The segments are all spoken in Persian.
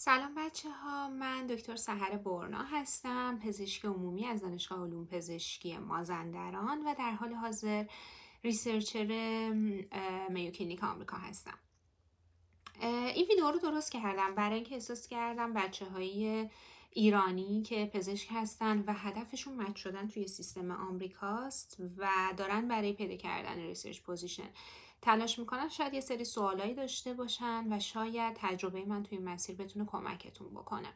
سلام بچه ها، من دکتر سحر برنا هستم، پزشک عمومی از دانشگاه علوم پزشکی مازندران و در حال حاضر ریسرچر میو کلینیک آمریکا هستم. این ویدیو رو درست کردم برای اینکه احساس کردم بچه های ایرانی که پزشک هستن و هدفشون مچ شدن توی سیستم آمریکاست و دارن برای پیدا کردن ریسرچ پوزیشن تلاش میکنن، شاید یه سری سوالایی داشته باشن و شاید تجربه من توی این مسیر بتونه کمکتون بکنه.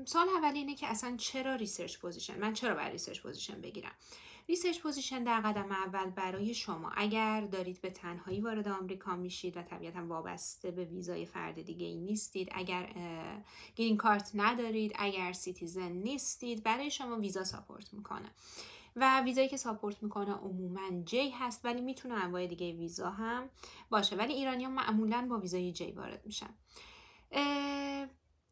سوال اولی اینه که اصلا چرا ریسرچ پوزیشن؟ من چرا باید ریسرچ پوزیشن بگیرم؟ ریسرچ پوزیشن در قدم اول برای شما اگر دارید به تنهایی وارد آمریکا میشید و طبیعتا وابسته به ویزای فرد دیگه ای نیستید، اگر گرین کارت ندارید، اگر سیتیزن نیستید، برای شما ویزا ساپورت میکنه و ویزایی که ساپورت میکنه عموما جی هست، ولی میتونه انواع دیگه ویزا هم باشه، ولی ایرانی ها معمولا با ویزای جی وارد میشن.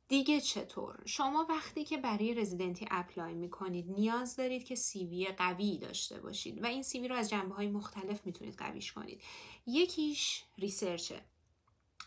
دیگه چطور؟ شما وقتی که برای رزیدنتی اپلای میکنید نیاز دارید که CV قوی داشته باشید و این CV رو از جنبه‌های مختلف میتونید قویش کنید. یکیش ریسرچه.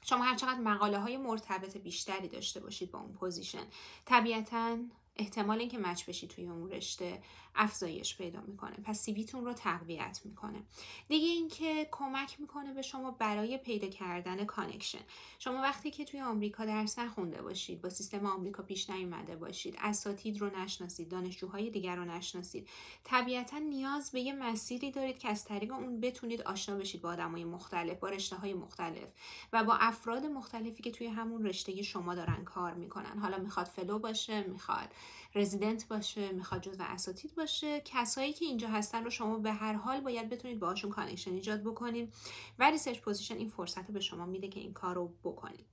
شما هر چقدر مقاله های مرتبط بیشتری داشته باشید با اون پوزیشن، طبیعتاً احتمال اینکه مچ بشید توی اون رشته افزایش پیدا میکنه، پس سیویتون رو تقویت میکنه. دیگه اینکه کمک میکنه به شما برای پیدا کردن کانکشن. شما وقتی که توی آمریکا درس نخونده باشید، با سیستم آمریکا پیش نیومده باشید، اساتید رو نشناسید، دانشجوهای دیگر رو نشناسید، طبیعتاً نیاز به یه مسیری دارید که از طریق اون بتونید آشنا بشید با آدمای مختلف، با رشته‌های مختلف و با افراد مختلفی که توی همون رشته شما دارن کار میکنن. حالا میخواد فلو باشه، میخواد رزیدنت باشه، میخواد جزو اساتید باشه، کسایی که اینجا هستن رو شما به هر حال باید بتونید باهاشون کانکشن ایجاد بکنید و ریسرچ پوزیشن این فرصت رو به شما میده که این کار رو بکنید.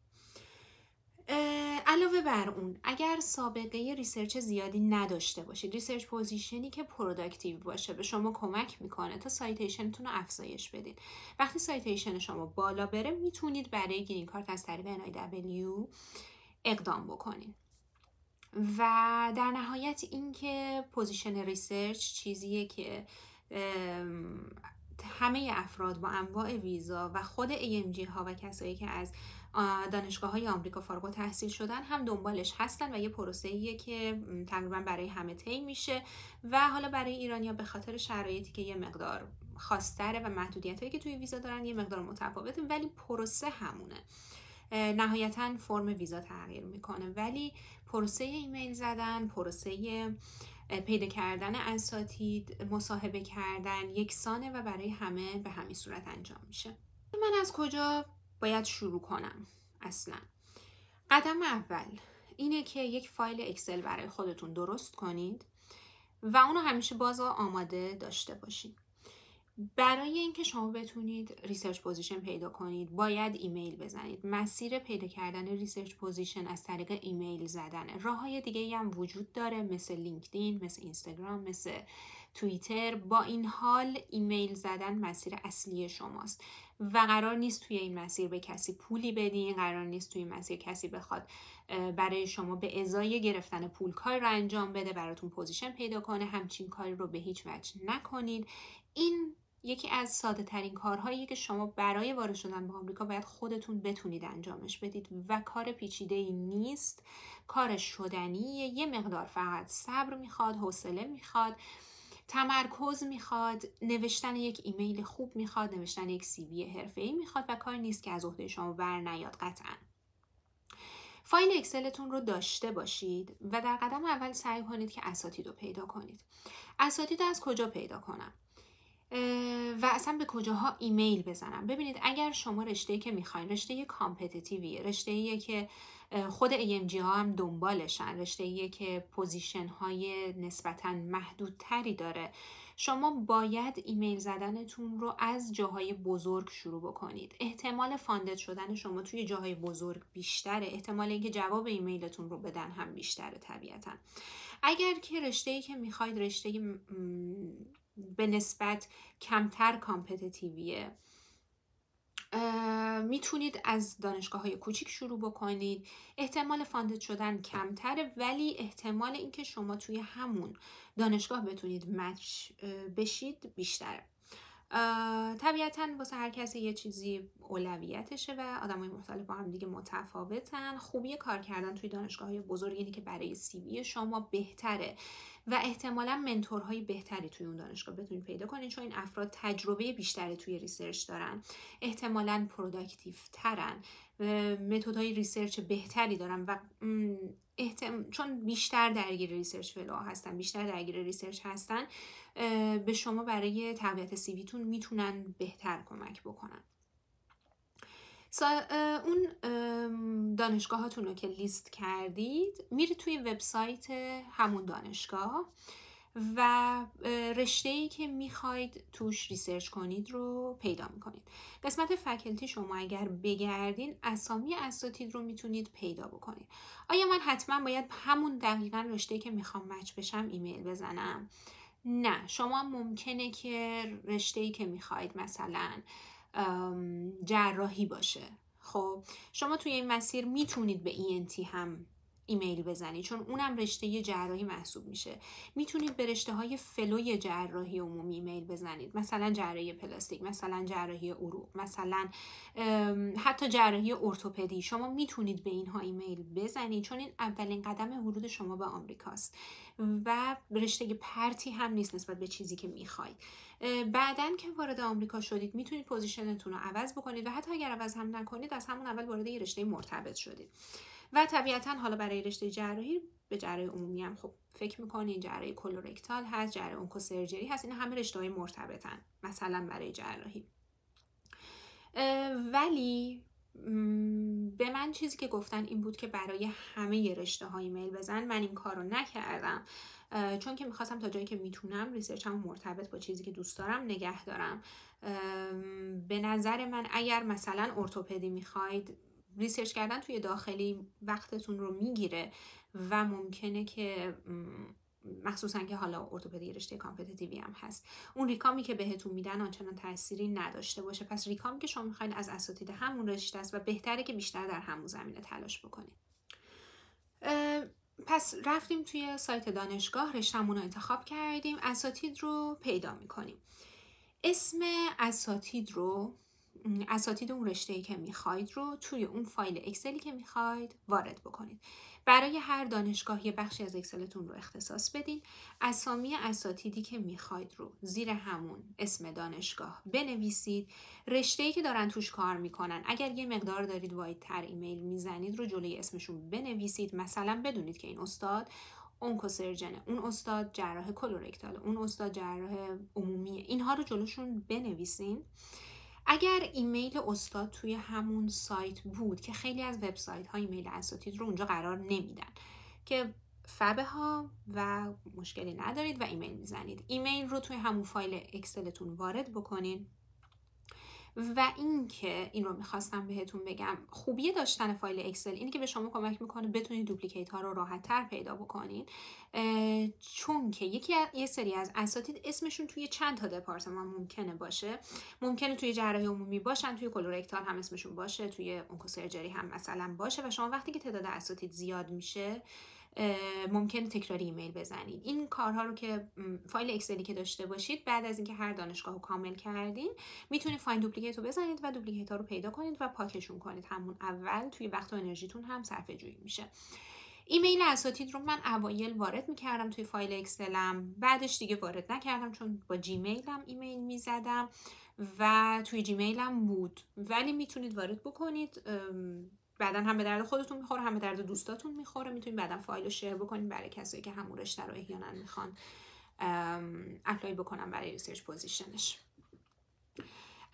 علاوه بر اون اگر سابقه ریسرچ زیادی نداشته باشید، ریسرچ پوزیشنی که پروداکتیو باشه به شما کمک میکنه تا سایتیشنتون رو افزایش بدید. وقتی سایتیشن شما بالا بره میتونید برای گرین کارت از طریق NIW اقدام بکنید. و در نهایت اینکه پوزیشن ریسرچ چیزیه که همه افراد با انواع ویزا و خود AMG ها و کسایی که از دانشگاه های آمریکا فارغ التحصیل شدن هم دنبالش هستن و یه پروسه‌ایه که تقریبا برای همه طی میشه و حالا برای ایرانیا به خاطر شرایطی که یه مقدار خاص‌تره و محدودیتایی که توی ویزا دارن یه مقدار متفاوته، ولی پروسه همونه. نهایتا فرم ویزا تغییر میکنه، ولی پروسه ایمیل زدن، پروسه پیدا کردن اساتید، مصاحبه کردن یکسانه و برای همه به همین صورت انجام میشه. من از کجا باید شروع کنم؟ اصلا قدم اول اینه که یک فایل اکسل برای خودتون درست کنید و اونو همیشه باز آماده داشته باشید. برای اینکه شما بتونید ریسرچ پوزیشن پیدا کنید باید ایمیل بزنید. مسیر پیدا کردن ریسرچ پوزیشن از طریق ایمیل زدنه. راههای دیگه هم وجود داره، مثل لینکدین، مثل اینستاگرام، مثل توییتر. با این حال ایمیل زدن مسیر اصلی شماست و قرار نیست توی این مسیر به کسی پولی بدین، قرار نیست توی این مسیر کسی بخواد برای شما به ازای گرفتن پول کار رو انجام بده، براتون پوزیشن پیدا کنه. همچین کاری رو به هیچ وجه نکنید. این یکی از ساده ترین کارهایی که شما برای وارد شدن به آمریکا باید خودتون بتونید انجامش بدید و کار پیچیده ای نیست، کار شدنیه. یه مقدار فقط صبر میخواد، حوصله میخواد، تمرکز میخواد، نوشتن یک ایمیل خوب میخواد، نوشتن یک CV حرفه‌ای میخواد و کار نیست که از عهده شما بر نیاد. قطعاً فایل اکسلتون رو داشته باشید و در قدم اول سعی کنید که اساتید رو پیدا کنید. اساتید از کجا پیدا کنم و اصلا به کجاها ایمیل بزنم؟ ببینید اگر شما رشته‌ای که میخواین رشته کامپتیتیویه، رشته‌ایه که خود AMG ها هم دنبالشن، رشته‌ایه که پوزیشن های نسبتاً محدودتری داره، شما باید ایمیل زدنتون رو از جاهای بزرگ شروع بکنید. احتمال فاندد شدن شما توی جاهای بزرگ بیشتره، احتمال اینکه جواب ایمیلتون رو بدن هم بیشتره طبیعتاً. اگر که رشته‌ای که میخواید رشته به نسبت کمتر کامپتیتیویه، میتونید از دانشگاه های کوچیک شروع بکنید. احتمال فاندد شدن کمتره، ولی احتمال اینکه شما توی همون دانشگاه بتونید مچ بشید بیشتره. طبیعتاً واسه هر کسی یه چیزی اولویتشه و آدمای مختلف با هم دیگه متفاوتن. خوبی کار کردن توی دانشگاه‌های بزرگ اینه که برای CV شما بهتره و احتمالاً منتورهای بهتری توی اون دانشگاه بتونید پیدا کنید، چون این افراد تجربه بیشتری توی ریسرچ دارن، احتمالاً پروداکتیو ترن، متدهای ریسرچ بهتری دارن و چون بیشتر درگیر ریسرچ فلو هستن، بیشتر درگیر ریسرچ هستن، به شما برای تقویت CVتون میتونن بهتر کمک بکنن. اون دانشگاهاتون رو که لیست کردید میرید توی وبسایت همون دانشگاه و رشته‌ای که میخواید توش ریسرچ کنید رو پیدا میکنید. قسمت فکلتی شما اگر بگردین اسامی اساتید رو میتونید پیدا بکنید. آیا من حتما باید همون دقیقاً رشته‌ای که میخوام مچ بشم ایمیل بزنم؟ نه، شما ممکنه که رشته‌ای که میخواید مثلا جراحی باشه، خب شما توی این مسیر میتونید به ENT هم ایمیل بزنید چون اونم رشته جراحی محسوب میشه. میتونید به رشته های فلوی جراحی عمومی ایمیل بزنید، مثلا جراحی پلاستیک، مثلا جراحی عروق، مثلا حتی جراحی ارتوپدی. شما میتونید به اینها ایمیل بزنید چون این اولین قدم ورود شما به آمریکاست و رشته پرتی هم نیست نسبت به چیزی که میخواید. بعدن که وارد آمریکا شدید میتونید پوزیشنتون رو عوض بکنید و حتی اگر عوض هم نکنید از همون اول وارد یه رشته مرتبط شدید. و طبیعتا حالا برای رشته جراحی به جراحی عمومی هم خب فکر میکنید، جراحی کولورکتال هست، جراحی اونکوسرجری هست، این همه رشته‌های مرتبطن مثلا برای جراحی. ولی به من چیزی که گفتن این بود که برای همه رشته ها ایمیل بزن. من این کار رو نکردم چون که میخواستم تا جایی که میتونم ریسرچم مرتبط با چیزی که دوست دارم نگه دارم. به نظر من اگر مثلا ارتوپدی میخواید، ریسرچ کردن توی داخلی وقتتون رو میگیره و ممکنه که مخصوصا که حالا ارتوپدی رشته کامپتیتیوی هم هست، اون ریکامی که بهتون میدن آنچنان تأثیری نداشته باشه. پس ریکامی که شما میخواید از اساتید همون رشته است و بهتره که بیشتر در همون زمینه تلاش بکنید. پس رفتیم توی سایت دانشگاه، رشته‌مون رو انتخاب کردیم، اساتید رو پیدا میکنیم. اسم اساتید اون رشته‌ای که میخواید رو توی اون فایل اکسلی که میخواید وارد بکنید. برای هر دانشگاه یه بخشی از اکسلتون رو اختصاص بدین. اسامی اساتیدی که میخواید رو زیر همون اسم دانشگاه بنویسید. رشته‌ای که دارن توش کار میکنن، اگر یه مقدار دارید وایدتر ایمیل میزنید رو جلوی اسمشون بنویسید. مثلا بدونید که این استاد اونکوسرجنه، اون استاد جراح کولورکتال، اون استاد جراح عمومیه. اینها رو جلوشون بنویسین. اگر ایمیل استاد توی همون سایت بود که خیلی از وبسایت ها ایمیل اساتید رو اونجا قرار نمیدن، که فبه ها و مشکلی ندارید و ایمیل میزنید. ایمیل رو توی همون فایل اکسلتون وارد بکنین. و این رو میخواستم بهتون بگم، خوبی داشتن فایل اکسل اینه که به شما کمک میکنه بتونید دوپلیکیت ها رو راحت تر پیدا بکنید، چون که یه سری از اساتید اسمشون توی چند تا دپارتمان ممکنه باشه. ممکنه توی جراحی عمومی باشن، توی کولورکتال هم اسمشون باشه، توی اونکوسرجری هم مثلا باشه و شما وقتی که تعداد اساتید زیاد میشه ممکنه تکراری ایمیل بزنید. این کارها رو که فایل اکسلی که داشته باشید بعد از اینکه هر دانشگاه رو کامل کردین میتونید فایند دوپلیکیت رو بزنید و دوپلیکیت ها رو پیدا کنید و پاکشون کنید. همون اول توی وقت و انرژیتون هم صرفه جویی میشه. ایمیل اساتید رو من اوایل وارد میکردم توی فایل اکسلم، بعدش دیگه وارد نکردم چون با جیمیلم ایمیل میزدم و توی جیمیلم بود. ولی میتونید وارد بکنید، بعدن هم به درد خودتون میخوره هم به درد دوستاتون میخوره. میتونید بعدن فایل رو شیر بکنید برای کسایی که همون رشته رو احیانا میخوان اپلای بکنن برای ریسرچ پوزیشنش.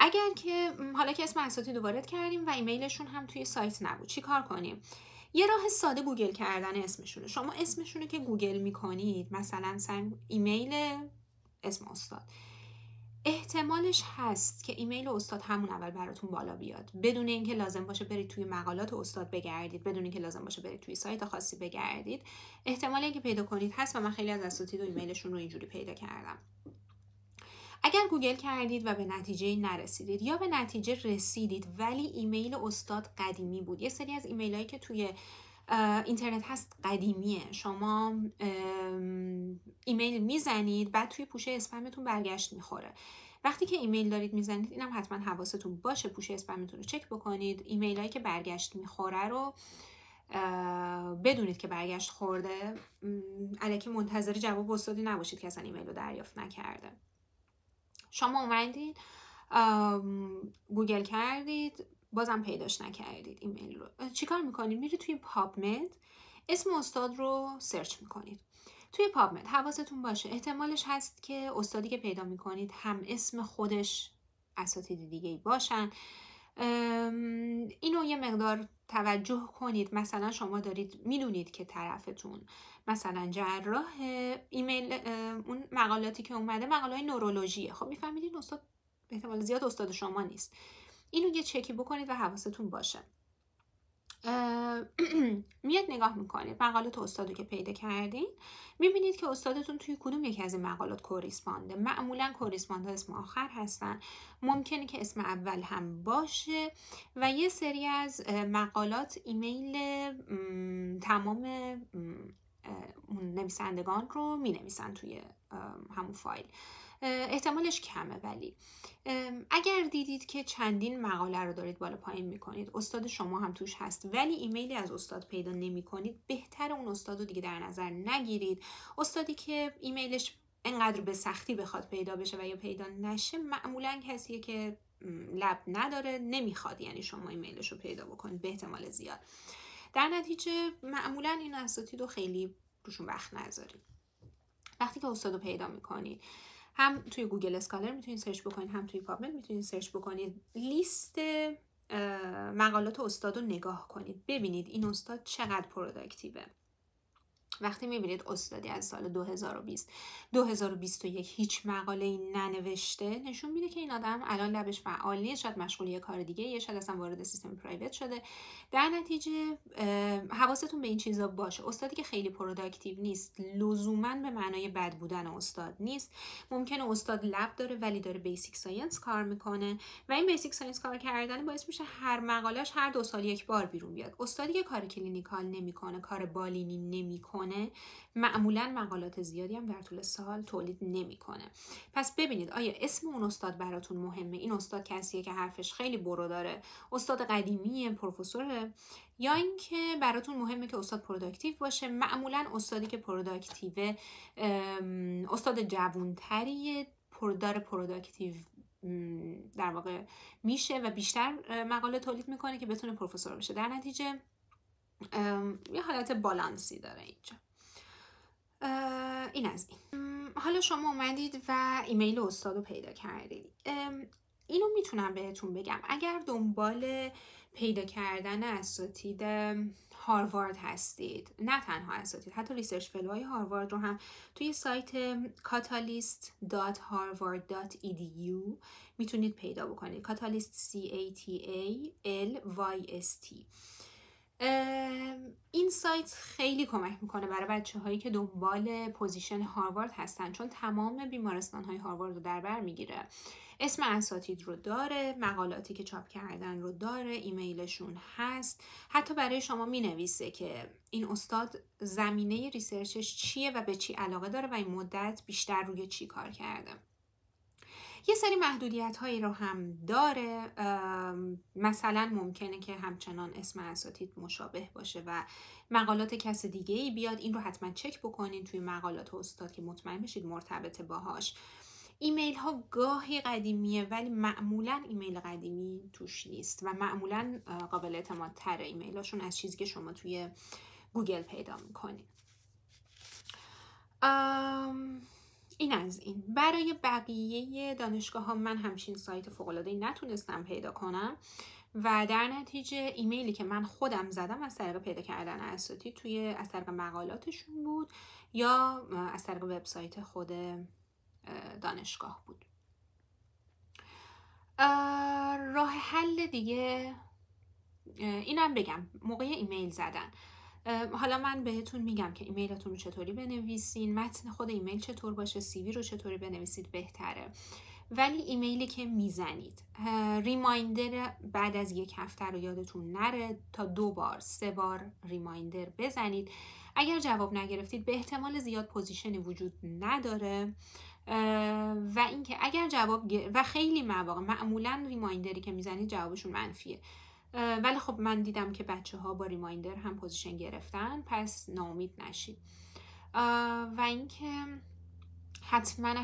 اگر که حالا که اسم اساتید رو وارد کردیم و ایمیلشون هم توی سایت نبود، چی کار کنیم؟ یه راه ساده گوگل کردن اسمشونه. شما اسمشونه که گوگل میکنید، مثلا ایمیل اسم استاد، احتمالش هست که ایمیل استاد همون اول براتون بالا بیاد بدون اینکه لازم باشه برید توی مقالات استاد بگردید، بدون اینکه لازم باشه برید توی سایت خاصی بگردید. احتمال اینکه پیدا کنید هست و من خیلی از اساتید و ایمیلشون رو اینجوری پیدا کردم. اگر گوگل کردید و به نتیجه نرسیدید یا به نتیجه رسیدید ولی ایمیل استاد قدیمی بود، یه سری از ایمیل هایی که توی اینترنت هست قدیمیه، شما ایمیل میزنید بعد توی پوشه اسپمتون برگشت میخوره وقتی که ایمیل دارید میزنید اینم حتما حواستون باشه، پوش اسپمتون رو چک بکنید. ایمیل هایی که برگشت میخوره رو بدونید که برگشت خورده، الکی منتظر جواب استادی نباشید که اصلا ایمیل رو دریافت نکرده. شما اومدید گوگل کردید بازم پیداش نکردید ایمیل رو، چیکار میکنید؟ میرید توی پابمد اسم استاد رو سرچ میکنید. توی پابمد حواستون باشه احتمالش هست که استادی که پیدا میکنید هم اسم خودش اساتید دیگه‌ای باشن. اینو یه مقدار توجه کنید. مثلا شما دارید میدونید که طرفتون مثلا جراح، ایمیل اون مقالاتی که اومده مقالای نورولوژیه، خب میفهمید این استاد احتمال زیاد استاد شما نیست. اینو یه چکی بکنید و حواستون باشه. میاد نگاه میکنید مقالات استادو که پیدا کردین، میبینید که استادتون توی کدوم یکی از این مقالات کوریسپانده. معمولا کوریسپاند ها اسم آخر هستن، ممکنه که اسم اول هم باشه و یه سری از مقالات ایمیل تمام نویسندگان رو می نویسن توی همون فایل. احتمالش کمه، ولی اگر دیدید که چندین مقاله رو دارید بالا پایین میکنید، استاد شما هم توش هست ولی ایمیلی از استاد پیدا نمی کنید، بهتر اون استاد رو دیگه در نظر نگیرید. استادی که ایمیلش انقدر به سختی بخواد پیدا بشه و یا پیدا نشه، معمولا کسیه که لب نداره، نمیخواد یعنی شما ایمیلش رو پیدا بکنید به احتمال زیاد. در نتیجه معمولا این اساتید رو خیلی روشون وقت نذارید. وقتی که استاد رو پیدا میکنید، هم توی گوگل اسکالر میتونید سرچ بکنید، هم توی پابمد میتونید سرچ بکنید. لیست مقالات استاد رو نگاه کنید، ببینید این استاد چقدر پروداکتیوه. وقتی میبینید استادی از سال 2020 2021 هیچ مقاله‌ای ننوشته، نشون میده که این آدم الان لبش فعال نیست، شاید مشغول یه کار دیگه، یا شاید اصلا وارد سیستم پرایوت شده. در نتیجه حواستون به این چیزا باشه. استادی که خیلی پروداکتیو نیست لزوما به معنای بد بودن استاد نیست. ممکنه استاد لب داره ولی داره بیسیک ساینس کار میکنه و این بیسیک ساینس کار کردن باعث میشه هر مقالهش هر 2 سال یک بار بیرون بیاد. استادی که کار کلینیکال نمیکنه، کار بالینی نمیکنه، معمولا مقالات زیادی هم در طول سال تولید نمیکنه. پس ببینید آیا اسم اون استاد براتون مهمه؟ این استاد کسیه که حرفش خیلی برو داره، استاد قدیمیه، پروفسوره، یا اینکه براتون مهمه که استاد پروداکتیو باشه؟ معمولا استادی که پروداکتیو استاد جوانتریه، داره پروداکتیو در واقع میشه و بیشتر مقاله تولید میکنه که بتونه پروفسور بشه. در نتیجه یه حالت بالانسی داره اینجا. این از این. حالا شما اومدید و ایمیل استاد رو پیدا کردید. اینو میتونم بهتون بگم اگر دنبال پیدا کردن اساتید هاروارد هستید، نه تنها اساتید، حتی ریسرچ فلوهای هاروارد رو هم توی سایت catalyst.harvard.edu میتونید پیدا بکنید. catalyst CATALYST. این سایت خیلی کمک میکنه برای بچه هایی که دنبال پوزیشن هاروارد هستن، چون تمام بیمارستان های هاروارد رو در بر میگیره. اسم اساتید رو داره، مقالاتی که چاپ کردن رو داره، ایمیلشون هست، حتی برای شما مینویسه که این استاد زمینه ریسرچش چیه و به چی علاقه داره و این مدت بیشتر روی چی کار کرده. یه سری محدودیت هایی رو هم داره، مثلا ممکنه که همچنان اسم اساتید مشابه باشه و مقالات کس دیگه ای بیاد. این رو حتما چک بکنین توی مقالات استاد که مطمئن بشید مرتبط باهاش. ایمیل ها گاهی قدیمیه ولی معمولا ایمیل قدیمی توش نیست و معمولا قابل اعتماد تره ایمیل هاشون از چیزی که شما توی گوگل پیدا میکنید. این از این. برای بقیه دانشگاه ها من همچین سایت فوق‌العاده‌ای نتونستم پیدا کنم و در نتیجه ایمیلی که من خودم زدم از طریق پیدا کردن اساتید توی از طریق مقالاتشون بود یا از طریق وبسایت خود دانشگاه بود. راه حل دیگه اینم بگم موقع ایمیل زدن، حالا من بهتون میگم که ایمیلتون رو چطوری بنویسین، متن خود ایمیل چطور باشه، CV رو چطوری بنویسید بهتره. ولی ایمیلی که میزنید ریمایندر بعد از 1 هفته رو یادتون نره تا 2 بار 3 بار ریمایندر بزنید. اگر جواب نگرفتید به احتمال زیاد پوزیشنی وجود نداره و اینکه اگر جواب و خیلی مواقع معمولا ریمایندری که میزنید جوابشون منفیه، ولی خب من دیدم که بچه‌ها با ریمایندر هم پوزیشن گرفتن، پس ناامید نشید. و اینکه حتما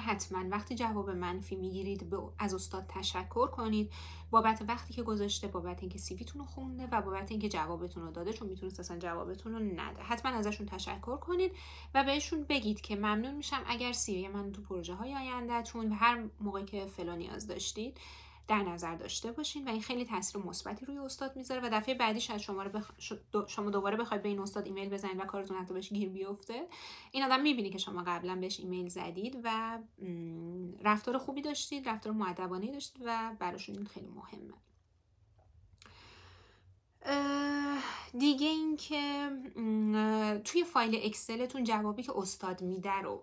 وقتی جواب منفی میگیرید از استاد تشکر کنید بابت وقتی که گذاشته، بابت اینکه سیویتون رو خونده و بابت اینکه جوابتون رو داده، چون میتونست اصلا جوابتون رو نده. حتما ازشون تشکر کنید و بهشون بگید که ممنون میشم اگر سیوی من تو پروژه های آیندهتون و هر موقع که فلان نیاز داشتید در نظر داشته باشین و این خیلی تاثیر مثبتی روی استاد میذاره و دفعه بعدی شاید شما دوباره بخواید به این استاد ایمیل بزنید و کارتون حتی بهش گیر بیفته، این آدم میبینی که شما قبلا بهش ایمیل زدید و رفتار خوبی داشتید، رفتار مؤدبانه داشتید و براشون این خیلی مهمه. دیگه این که توی فایل اکسلتون جوابی که استاد میده رو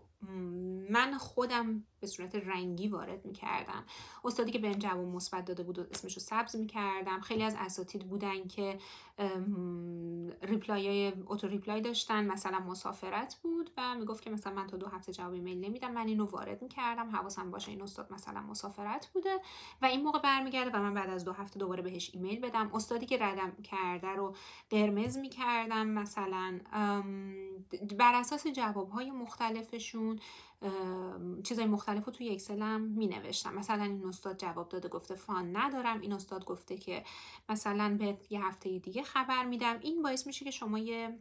من خودم به صورت رنگی وارد میکردم. استادی که بهم جواب مثبت داده بود اسمش رو سبز میکردم. خیلی از اساتید بودن که اوتو ریپلای داشتن، مثلا مسافرت بود و میگفت که مثلا من تا 2 هفته جواب ایمیل نمیدم، من اینو وارد میکردم حواسم باشه این استاد مثلا مسافرت بوده و این موقع برمیگرده و من بعد از 2 هفته دوباره بهش ایمیل بدم. استادی که ردم کرده رو قرمز میکردم، مثلا بر اساس جوابهای مختلفشون چیزای مختلف رو توی اکسلم می نوشتم. مثلا این استاد جواب داده گفته فان ندارم، این استاد گفته که مثلا به یه هفته دیگه خبر میدم. این باعث میشه که شما یه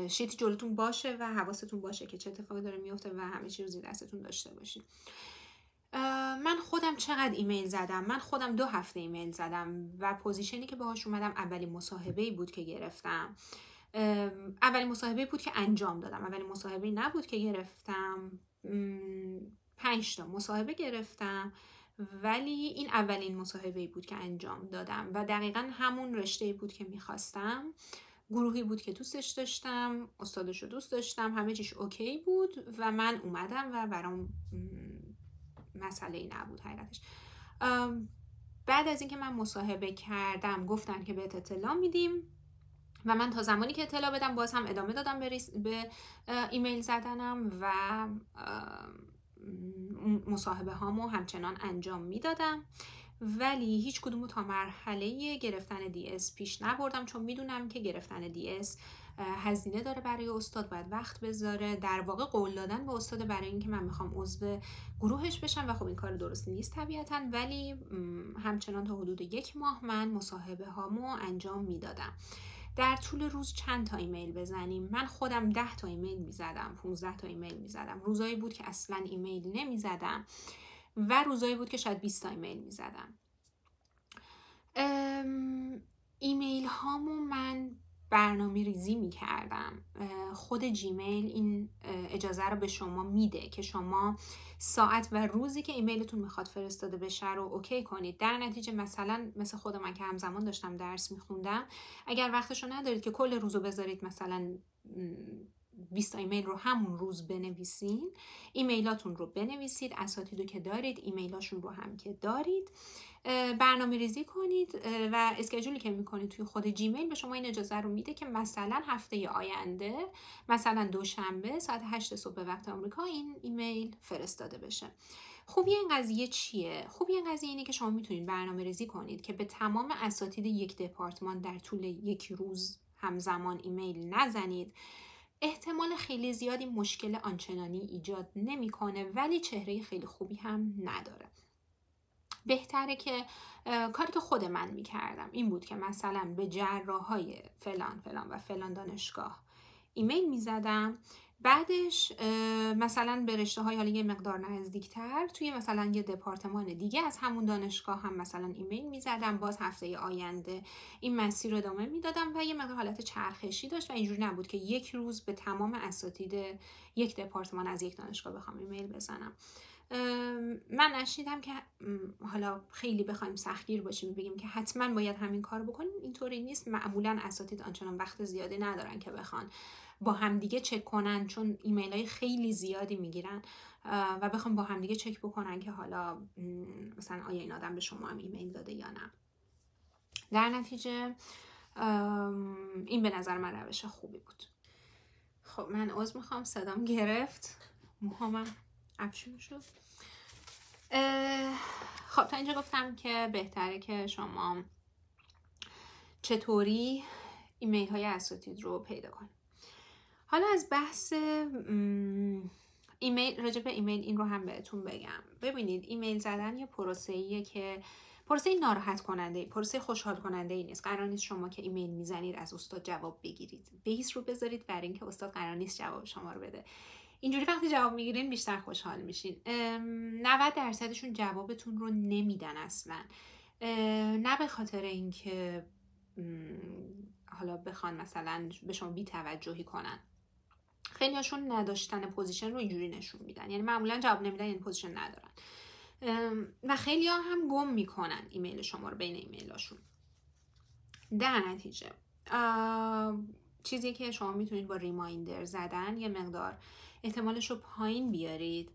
شیت جلوتون باشه و حواستون باشه که چه اتفاقی داره میفته و همه چی رو زیر دستتون داشته باشید. من خودم چقدر ایمیل زدم؟ من خودم 2 هفته ایمیل زدم و پوزیشنی که باهاش اومدم اولین مصاحبه‌ای بود که گرفتم، اولین مصاحبه بود که انجام دادم، اولین مصاحبه نبود که گرفتم. 5 تا مصاحبه گرفتم ولی این اولین مصاحبه بود که انجام دادم و دقیقا همون رشته بود که میخواستم. گروهی بود که دوستش داشتم، استادش رو دوست داشتم، همه چیش اوکی بود و من اومدم و برام مسئله ای نبود حقیقتش. بعد از اینکه من مصاحبه کردم گفتن که بهت اطلاع میدیم و من تا زمانی که اطلاع بدم باز هم ادامه دادم به ایمیل زدنم و مصاحبه هامو همچنان انجام میدادم، ولی هیچ کدومو تا مرحله گرفتن DS پیش نبردم، چون میدونم که گرفتن DS هزینه داره برای استاد، باید وقت بذاره، در واقع قول دادن به استاد برای اینکه من میخوام عضو گروهش بشم و خب این کار درست نیست طبیعتاً، ولی همچنان تا حدود 1 ماه من مصاحبه هامو انجام میدادم. در طول روز چند تا ایمیل بزنیم؟ من خودم 10 تا ایمیل میزدم، 15 تا ایمیل میزدم. روزایی بود که اصلا ایمیل نمیزدم و روزایی بود که شاید 20 تا ایمیل میزدم. ایمیل هامو من برنامه ریزی میکردم. خود جیمیل این اجازه رو به شما میده که شما ساعت و روزی که ایمیلتون میخواد فرستاده بشه رو اوکی کنید. در نتیجه مثلا مثل خود من که همزمان داشتم درس میخوندم، اگر وقتشو ندارید که کل روزو بذارید مثلا 20 ایمیل رو همون روز بنویسین، ایمیلاتون رو بنویسید، اساتیدو که دارید ایمیلاشون رو هم که دارید برنامه ریزی کنید و اسکیجولی که میکنید توی خود جیمیل به شما این اجازه رو میده که مثلا هفته آینده، مثلا دوشنبه ساعت 8 صبح به وقت آمریکا این ایمیل فرستاده بشه. خوبی این قضیه چیه؟ خوبی این قضیه اینه که شما میتونید برنامه ریزی کنید که به تمام اساتید یک دپارتمان در طول 1 روز همزمان ایمیل نزنید. احتمال خیلی زیادی مشکل آنچنانی ایجاد نمیکنه ولی چهره خیلی خوبی هم نداره. بهتره که کاری که خود من میکردم این بود که مثلا به جراحای فلان و فلان دانشگاه ایمیل میزدم، بعدش مثلا به رشته های حالا یه مقدار نزدیکتر توی مثلا یه دپارتمان دیگه از همون دانشگاه هم مثلا ایمیل میزدم، باز هفته آینده این مسیر رو ادامه میدادم و یه مقدار حالت چرخشی داشت و اینجوری نبود که 1 روز به تمام اساتید یک دپارتمان از یک دانشگاه بخوام ایمیل بزنم. من نشیدم که حالا خیلی بخوایم سختگیر باشیم بگیم که حتما باید همین کار بکنیم، اینطوری نیست. معمولا اساتید آنچنان وقت زیادی ندارن که بخوان با همدیگه چک کنن، چون ایمیل های خیلی زیادی میگیرن و بخوام با همدیگه چک بکنن که حالا مثلا آیا این آدم به شما هم ایمیل داده یا نه. در نتیجه این به نظر من روش خوبی بود. خب من عذر میخوام صدام گرفت، موهامم افشون شد. خب تا اینجا گفتم که بهتره که شما چطوری ایمیل های اساتید رو پیدا کنید. حالا از بحث ایمیل، راجع به ایمیل این رو هم بهتون بگم. ببینید ایمیل زدن یه پروسه‌ایه که پروسه ناراحت کننده، پروسه خوشحال کننده ای نیست. قرار نیست شما که ایمیل میزنید از استاد جواب بگیرید. بیس رو بذارید برای اینکه استاد قرار نیست جواب شما رو بده. اینجوری وقتی جواب میگیرین بیشتر خوشحال میشین. 90%شون جوابتون رو نمیدن اصلا. نه به خاطر اینکه حالا بخوان مثلا به شما بی توجهی کنن. خیلی هاشون نداشتن پوزیشن رو اینجوری نشون میدن، یعنی معمولا جواب نمیدن یعنی پوزیشن ندارن. و خیلی ها هم گم میکنن ایمیل شما رو بین ایمیلاشون. در نتیجه چیزی که شما میتونید با ریمایندر زدن یه مقدار احتمالش رو پایین بیارید.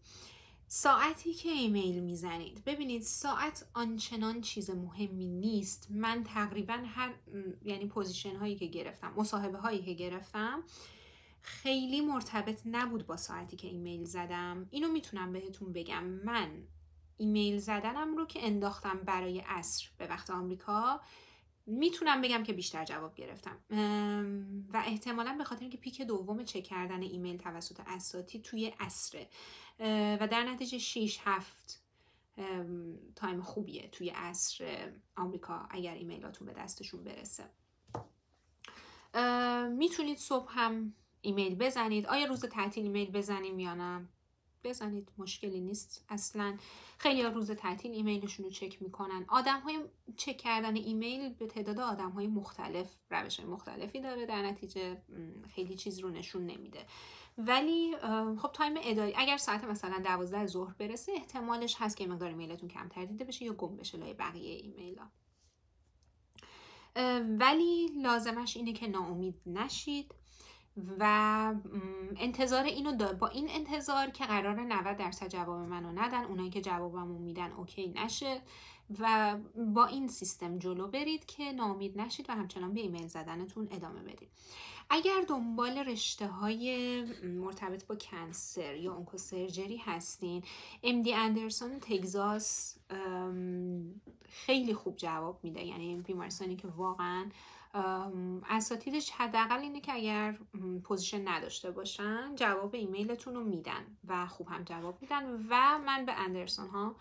ساعتی که ایمیل میزنید، ببینید ساعت آنچنان چیز مهمی نیست. من تقریبا یعنی پوزیشن هایی که گرفتم، مصاحبه هایی که گرفتم خیلی مرتبط نبود با ساعتی که ایمیل زدم. اینو میتونم بهتون بگم، من ایمیل زدنم رو که انداختم برای عصر به وقت آمریکا، میتونم بگم که بیشتر جواب گرفتم و احتمالاً به خاطر اینکه پیک دوم چک کردن ایمیل توسط اساتید توی عصره و در نتیجه 6-7 تایم خوبیه توی عصر آمریکا اگر ایمیلاتون به دستشون برسه. میتونید صبح هم ایمیل بزنید. آیا روز تعطیل ایمیل بزنیم یا نه؟ بزنید، مشکلی نیست اصلا. خیلی ها روز تعطیل ایمیلشون رو چک میکنن. آدم های چک کردن ایمیل به تعداد آدم های مختلف روش های مختلفی داره، در نتیجه خیلی چیز رو نشون نمیده. ولی خب تایم اداری اگر ساعت مثلا 12 ظهر برسه احتمالش هست که مقدار ایمیلتون کمتر دیده بشه یا گم بشه لای بقیه ایمیل ها. ولی لازمش اینه که ناامید نشید و انتظار اینو با این انتظار که قراره 90% جواب منو ندن، اونایی که جوابمو میدن اوکی نشه و با این سیستم جلو برید که ناامید نشید و همچنان به ایمیل زدنتون ادامه بدید. اگر دنبال رشته های مرتبط با کنسر یا اونکوسرجری هستین، MD اندرسون تگزاس خیلی خوب جواب میده. یعنی بیمارستانی که واقعا اساتیدش حداقل اینه که اگر پوزیشن نداشته باشن جواب ایمیلتون رو میدن و خوب هم جواب میدن و من به اندرسون ها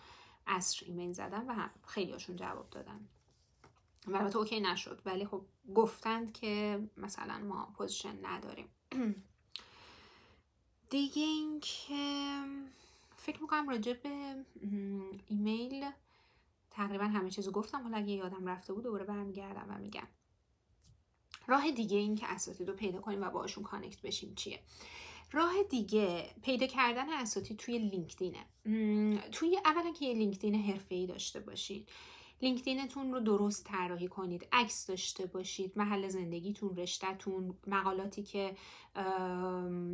عصر ایمیل زدم و خیلی هاشون جواب دادن. البته اوکی نشد ولی خب گفتند که مثلا ما پوزیشن نداریم. دیگه این که فکر میکنم راجع به ایمیل تقریبا همه چیزو گفتم. حالا اگه یادم رفته بود دوباره برمیگردم و میگم. راه دیگه این که اساتید رو پیدا کنیم و باهاشون کانکت بشیم چیه؟ راه دیگه پیدا کردن اساتید توی لینکدینه. توی اولا که یه لینکدین حرفه‌ای داشته باشید. لینکدینتون رو درست طراحی کنید، عکس داشته باشید، محل زندگیتون، رشته‌تون، مقالاتی که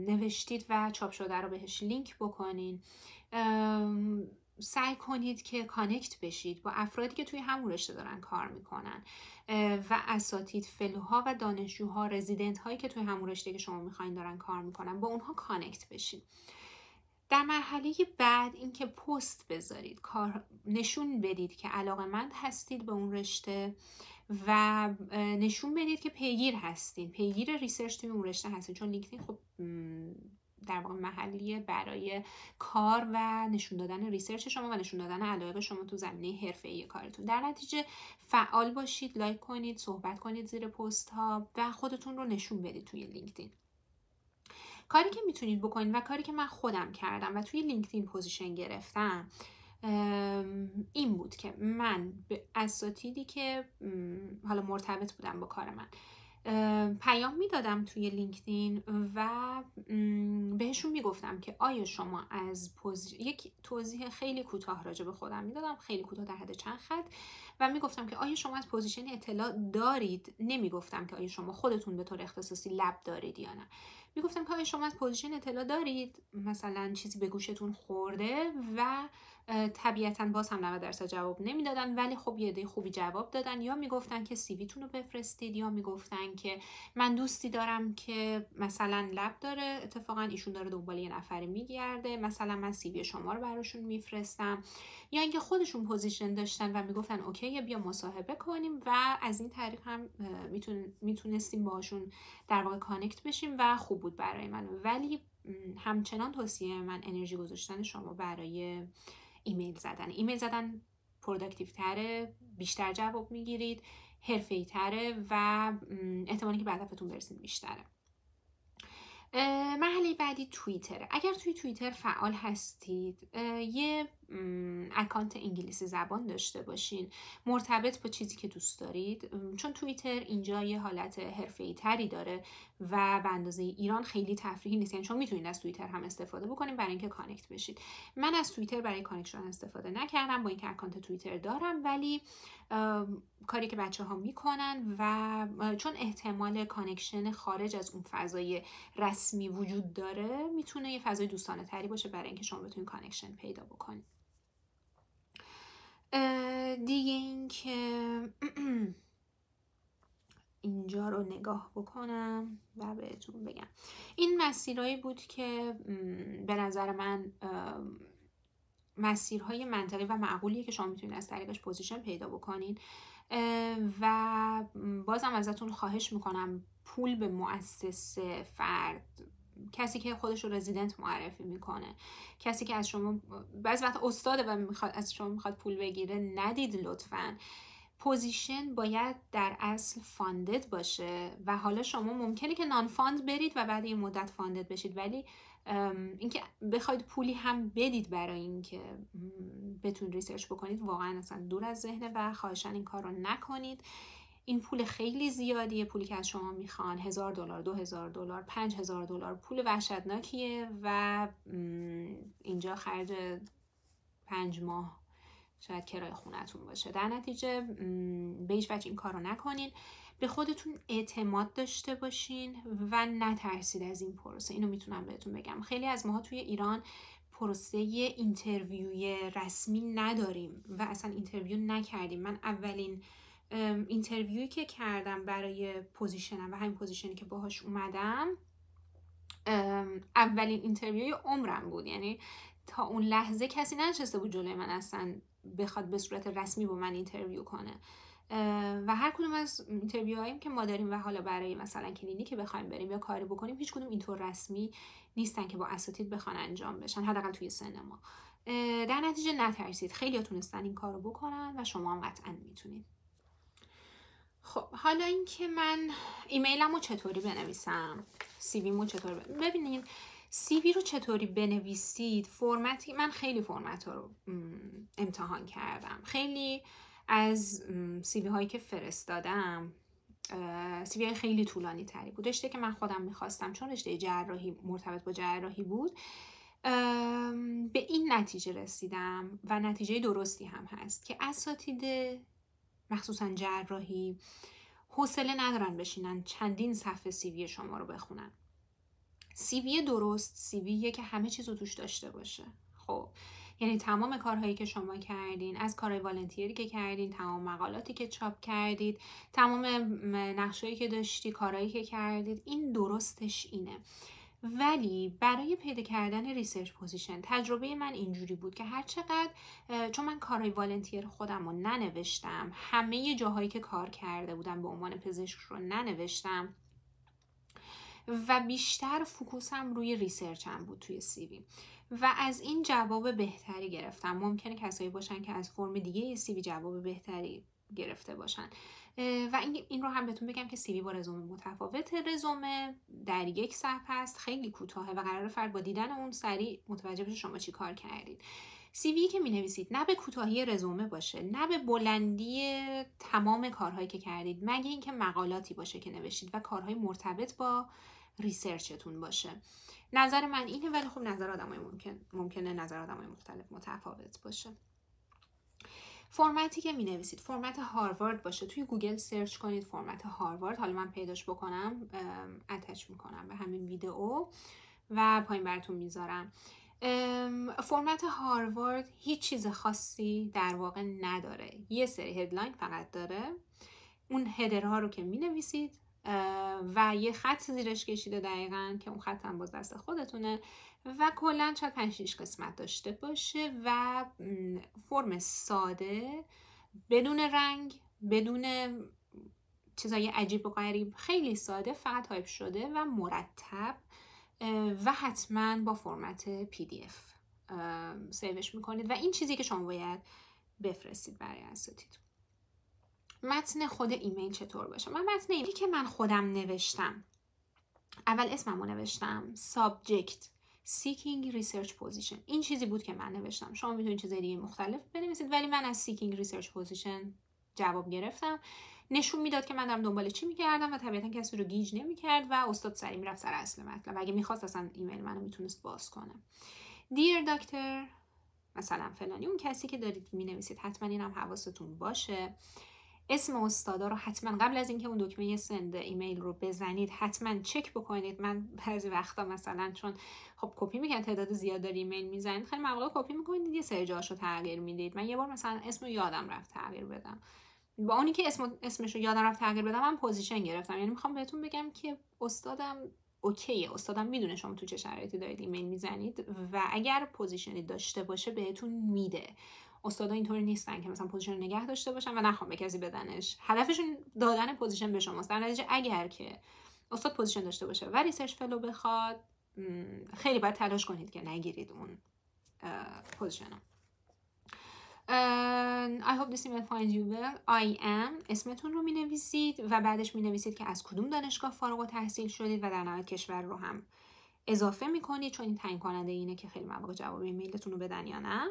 نوشتید و چاپ شده رو بهش لینک بکنین. سعی کنید که کانکت بشید با افرادی که توی همون رشته دارن کار میکنن و اساتید، فلوها و دانشجوها، رزیدنت هایی که توی همون رشته که شما میخواین دارن کار میکنن، با اونها کانکت بشید. در مرحله بعد اینکه پست بذارید، کار نشون بدید که علاقه‌مند هستید به اون رشته و نشون بدید که پیگیر هستین، پیگیر ریسرچ توی اون رشته هستین، چون لینکدین خب در واقع محلیه برای کار و نشون دادن ریسرچ شما و نشون دادن علاقه شما تو زمینه حرفه‌ای کارتون. در نتیجه فعال باشید، لایک کنید، صحبت کنید زیر پست ها و خودتون رو نشون بدید توی لینکدین. کاری که میتونید بکنید و کاری که من خودم کردم و توی لینکدین پوزیشن گرفتم این بود که من به اساتیدی که حالا مرتبط بودم با کار من پیام میدادم توی لینکدین و بهشون میگفتم که آیا شما از یک توضیح خیلی کوتاه راجع به خودم میدادم، خیلی کوتاه در حد چند خط، و میگفتم که آیا شما از پوزیشن اطلاع دارید، نمیگفتم که آیا شما خودتون به طور اختصاصی لب دارید یا نه، میگفتم که آیا شما از پوزیشن اطلاع دارید، مثلا چیزی به گوشتون خورده، و طبیعتا باز هم 90% جواب نمیدادن، ولی خب یه عده خوبی جواب دادن، یا میگفتن که سی ویتون رو بفرستید، یا میگفتن که من دوستی دارم که مثلا لب داره، اتفاقا ایشون داره دنبال یه نفری میگرده، مثلا من سی وی شما رو براشون میفرستم، یا اینکه خودشون پوزیشن داشتن و میگفتن اوکی بیا مصاحبه کنیم، و از این طریق هم میتونستیم باشون در واقع کانکت بشیم و خوب بود برای من. ولی همچنان توصیه من انرژی گذاشتن شما برای ایمیل زدن پروداکتیو تره، بیشتر جواب میگیرید، حرفه‌ای تره و احتمالی که به هدفتون برسید بیشتره. مرحله بعدی توییتره. اگر توی توییتر فعال هستید، یه اکانت انگلیسی زبان داشته باشین مرتبط با چیزی که دوست دارید، چون توییتر اینجا یه حالت حرفه‌ای تری داره و به اندازه ایران خیلی تفریحی نیست، یعنی شما میتونید از توییتر هم استفاده بکنید برای اینکه کانکت بشید. من از توییتر برای کانکشن استفاده نکردم، با اینکه اکانت توییتر دارم، ولی کاری که بچه‌ها میکنن و چون احتمال کانکشن خارج از اون فضای رسمی وجود داره، میتونه یه فضای دوستانه تری باشه برای اینکه شما بتونید کانکشن پیدا بکنید. دیگه این که اینجا رو نگاه بکنم و بهتون بگم، این مسیرهایی بود که به نظر من مسیرهای منطقی و معقولیه که شما میتونید از طریقش پوزیشن پیدا بکنین. و بازم ازتون خواهش میکنم پول به مؤسسه، فرد، کسی که خودش رو رزیدنت معرفی میکنه، کسی که از شما بعضی وقت استاده و از شما میخواد پول بگیره، ندید لطفاً. پوزیشن باید در اصل فاندد باشه و حالا شما ممکنه که نان فاند برید و بعد این مدت فاندد بشید، ولی اینکه بخواید پولی هم بدید برای اینکه بتون ریسرچ بکنید واقعا اصلا دور از ذهنه و خواهشاً این کار رو نکنید. این پول خیلی زیادیه، پولی که از شما میخوان $1000، $2000، $5000 پول وحشتناکیه و اینجا خرج 5 ماه شاید کرای خونتون باشه. در نتیجه به هیچ وجه این کار رو نکنین، به خودتون اعتماد داشته باشین و نترسید از این پروسه. اینو میتونم بهتون بگم، خیلی از ماها توی ایران پروسه اینترویوی رسمی نداریم و اصلا اینترویو نکردیم. من اولین اینترویویی که کردم برای پوزیشنم و همین پوزیشنی که باهاش اومدم اولین اینترویوی عمرم بود، یعنی تا اون لحظه کسی ننشسته بود جلوی من اصلا بخواد به صورت رسمی با من اینترویو کنه و هر کدوم از اینترویوهایی که ما داریم و حالا برای مثلا کلینیکی بخوایم بریم یا کاری بکنیم، هیچ کدوم اینطور رسمی نیستن که با اساتید بخوان انجام بشن، حداقل توی سن ما. در نتیجه نترسید، خیلی‌ها تونستن این کارو بکنن و شما هم قطعا میتونید. خب حالا اینکه من ایمیلمو چطوری بنویسم، سی ویمو چطور ببینید سی وی رو چطوری بنویسید. فرمتی، من خیلی فرمت ها رو امتحان کردم، خیلی از سی وی هایی که فرستادم سی وی های خیلی طولانی تری بود. رشته که من خودم میخواستم چون رشته جراحی مرتبط با جراحی بود به این نتیجه رسیدم و نتیجه درستی هم هست که اساتید مخصوصا جراحی حوصله ندارن بشینن چندین صفحه سی وی شما رو بخونن. سی وی درست سی ویه که همه چیز رو توش داشته باشه. خب یعنی تمام کارهایی که شما کردین، از کارهای والنتیری که کردین، تمام مقالاتی که چاپ کردید، تمام نقشهایی که داشتی، کارهایی که کردید، این درستش اینه. ولی برای پیدا کردن ریسرچ پوزیشن تجربه من اینجوری بود که هر چقدر چون من کارهای والنتیر خودم رو ننوشتم، همه جاهایی که کار کرده بودم به عنوان پزشک رو ننوشتم و بیشتر فوکوسم روی ریسرچم بود توی سی وی و از این جواب بهتری گرفتم. ممکنه کسایی باشن که از فرم دیگه سی وی جواب بهتری گرفته باشن و این رو هم بهتون بگم که سی وی با رزومه متفاوت. رزومه در 1 صفحه است، خیلی کوتاهه و قراره فرد با دیدن اون سریع متوجه بشه شما چی کار کردید. سی وی که می نویسید نه به کوتاهی رزومه باشه، نه به بلندی تمام کارهایی که کردید، مگه اینکه مقالاتی باشه که نوشتید و کارهای مرتبط با ریسرچتون باشه. نظر من اینه، ولی خب نظر آدمای ممکنه نظر آدمای مختلف متفاوت باشه. فرمتی که می نویسید فرمت هاروارد باشه. توی گوگل سرچ کنید فرمت هاروارد، حالا من پیداش بکنم اتچ میکنم به همین ویدیو و پایین براتون میذارم. فرمت هاروارد هیچ چیز خاصی در واقع نداره، یه سری هدلاین فقط داره. اون هدرها رو که می نویسید و یه خط زیرش کشیده دقیقاً که اون خط هم باز دست خودتونه و کلاً شاید 5-6 قسمت داشته باشه و فرم ساده، بدون رنگ، بدون چیزای عجیب و غریب، خیلی ساده، فقط تایپ شده و مرتب و حتما با فرمت PDF سیوش میکنید و این چیزی که شما باید بفرستید برای اساتید. متن خود ایمیل چطور باشه؟ من متن ایمیلی که من خودم نوشتم، اول اسممو نوشتم subject seeking research position، این چیزی بود که من نوشتم. شما میتونید چیزای دیگه مختلف بنویسید ولی من از seeking research position جواب گرفتم. نشون میداد که من دارم دنبال چی میکردم و طبیعتا کسی رو گیج نمیکرد و استاد سریع میرفت سر اصل مطلب. اگه میخواست اصلا ایمیل منو میتونست باز کنه. Dear Doctor مثلا فلانی، اون کسی که دارید مینویسید حتما این هم حواستون باشه. اسم استادا رو حتما قبل از اینکه اون دکمه سند ایمیل رو بزنید حتما چک بکنید. من بعضی وقتا مثلا چون خب کپی میکنید، تعداد زیاد داری ایمیل میزنید، خیلی مقاله کپی میکنید یه سری جاشو تغییر میدید. من یه بار مثلا اسمو یادم رفت تغییر بدم، با اونی که اسمشو یادم رفت تغییر بدم من پوزیشن گرفتم. یعنی میخوام بهتون بگم که استادم اوکیه، استادم میدونه شما تو چه شرایطی دارید ایمیل میزنید و اگر پوزیشنی داشته باشه بهتون میده. استادا اینطوری نیستن که مثلا پوزیشن نگه داشته باشن و نخوام به کسی بدنش. هدفشون دادن پوزیشن به شماست. در نتیجه اگر که استاد پوزیشن داشته باشه و ریسرچ فلو بخواد، خیلی باید تلاش کنید که نگیرید اون پوزیشن. I hope this email finds you well. I am اسمتون رو می نویسید و بعدش می نویسید که از کدوم دانشگاه فارغ التحصیل شدید و در نهایت کشور رو هم اضافه می کنید، چون این تعیین کننده اینه که خیلی مواقع جواب ایمیلتون رو بدن یا نه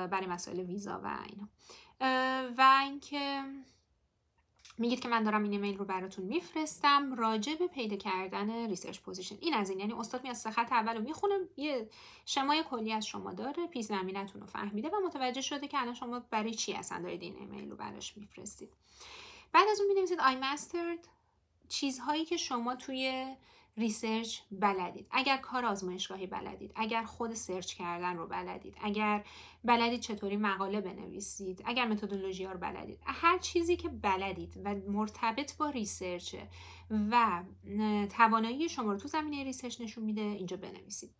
برای مسائل ویزا و اینا. و اینکه میگید که من دارم این ایمیل رو براتون میفرستم راجع به پیدا کردن ریسرچ پوزیشن. این از این، یعنی استاد میاد خط اول رو میخونه، یه شمای کلی از شما داره، پیش زمینتون رو فهمیده و متوجه شده که الان شما برای چی اصلا دارید این ایمیل رو براش میفرستید. بعد از اون مینویسید I mastered چیزهایی که شما توی ریسرچ بلدید. اگر کار آزمایشگاهی بلدید، اگر خود سرچ کردن رو بلدید، اگر بلدید چطوری مقاله بنویسید، اگر متدولوژی ها رو بلدید، هر چیزی که بلدید و مرتبط با ریسرچ و توانایی شما رو تو زمینه ریسرچ نشون میده اینجا بنویسید.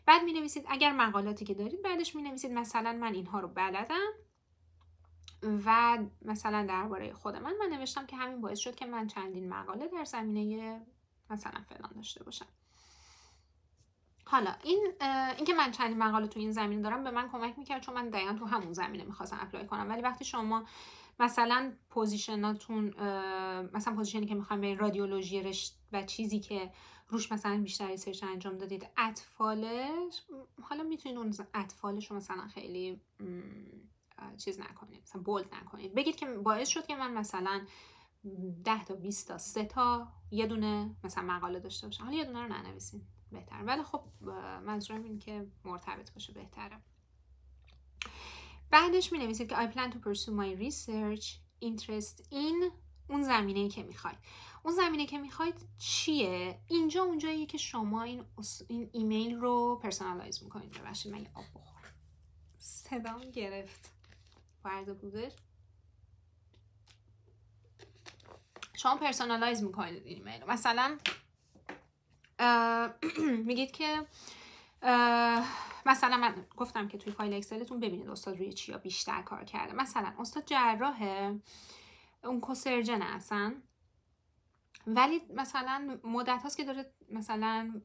بعد مینویسید اگر مقالاتی که دارید بعدش مینویسید مثلا من اینها رو بلدم و مثلا درباره خود من نوشتم که همین باعث شد که من چندین مقاله در زمینه مثلا فلان داشته باشم. حالا این که من چندین مقاله تو این زمینه دارم به من کمک میکرد چون من دقیقا تو همون زمینه میخواستم اپلای کنم. ولی وقتی شما مثلا پوزیشناتون مثلا پوزیشنی که میخوایم برین رادیولوژی و چیزی که روش مثلا بیشتر ریسرچ انجام دادید اطفالش، حالا میتونید اون اطفالش رو مثلا خیلی چیز نکنید، مثلا بولد نکنید، بگید که باعث شد که من مثلا 10 تا 20 تا 3 تا یه دونه مثلا مقاله داشته باشم. حالا یه دونه رو ننویسین بهتره، ولی خب منظورم این که مرتبط باشه بهتره. بعدش می نویسید که I plan to pursue my research interest in اون زمینه‌ای که میخواید. اون زمینه که میخواید چیه؟ اینجا اونجاییه که شما این ایمیل رو پرسونالایز میکنید. ببخشید من یه آب بخورم، صدام گرفت با عرض پوزش. شما پرسونالایز میکنید این ایمیل. مثلا میگید که مثلا من گفتم که توی فایل اکسلتون ببینید استاد روی چیا بیشتر کار کرده. مثلا استاد جراحه، اون کوسرجن اصلا، ولی مثلا مدت هاست که داره مثلا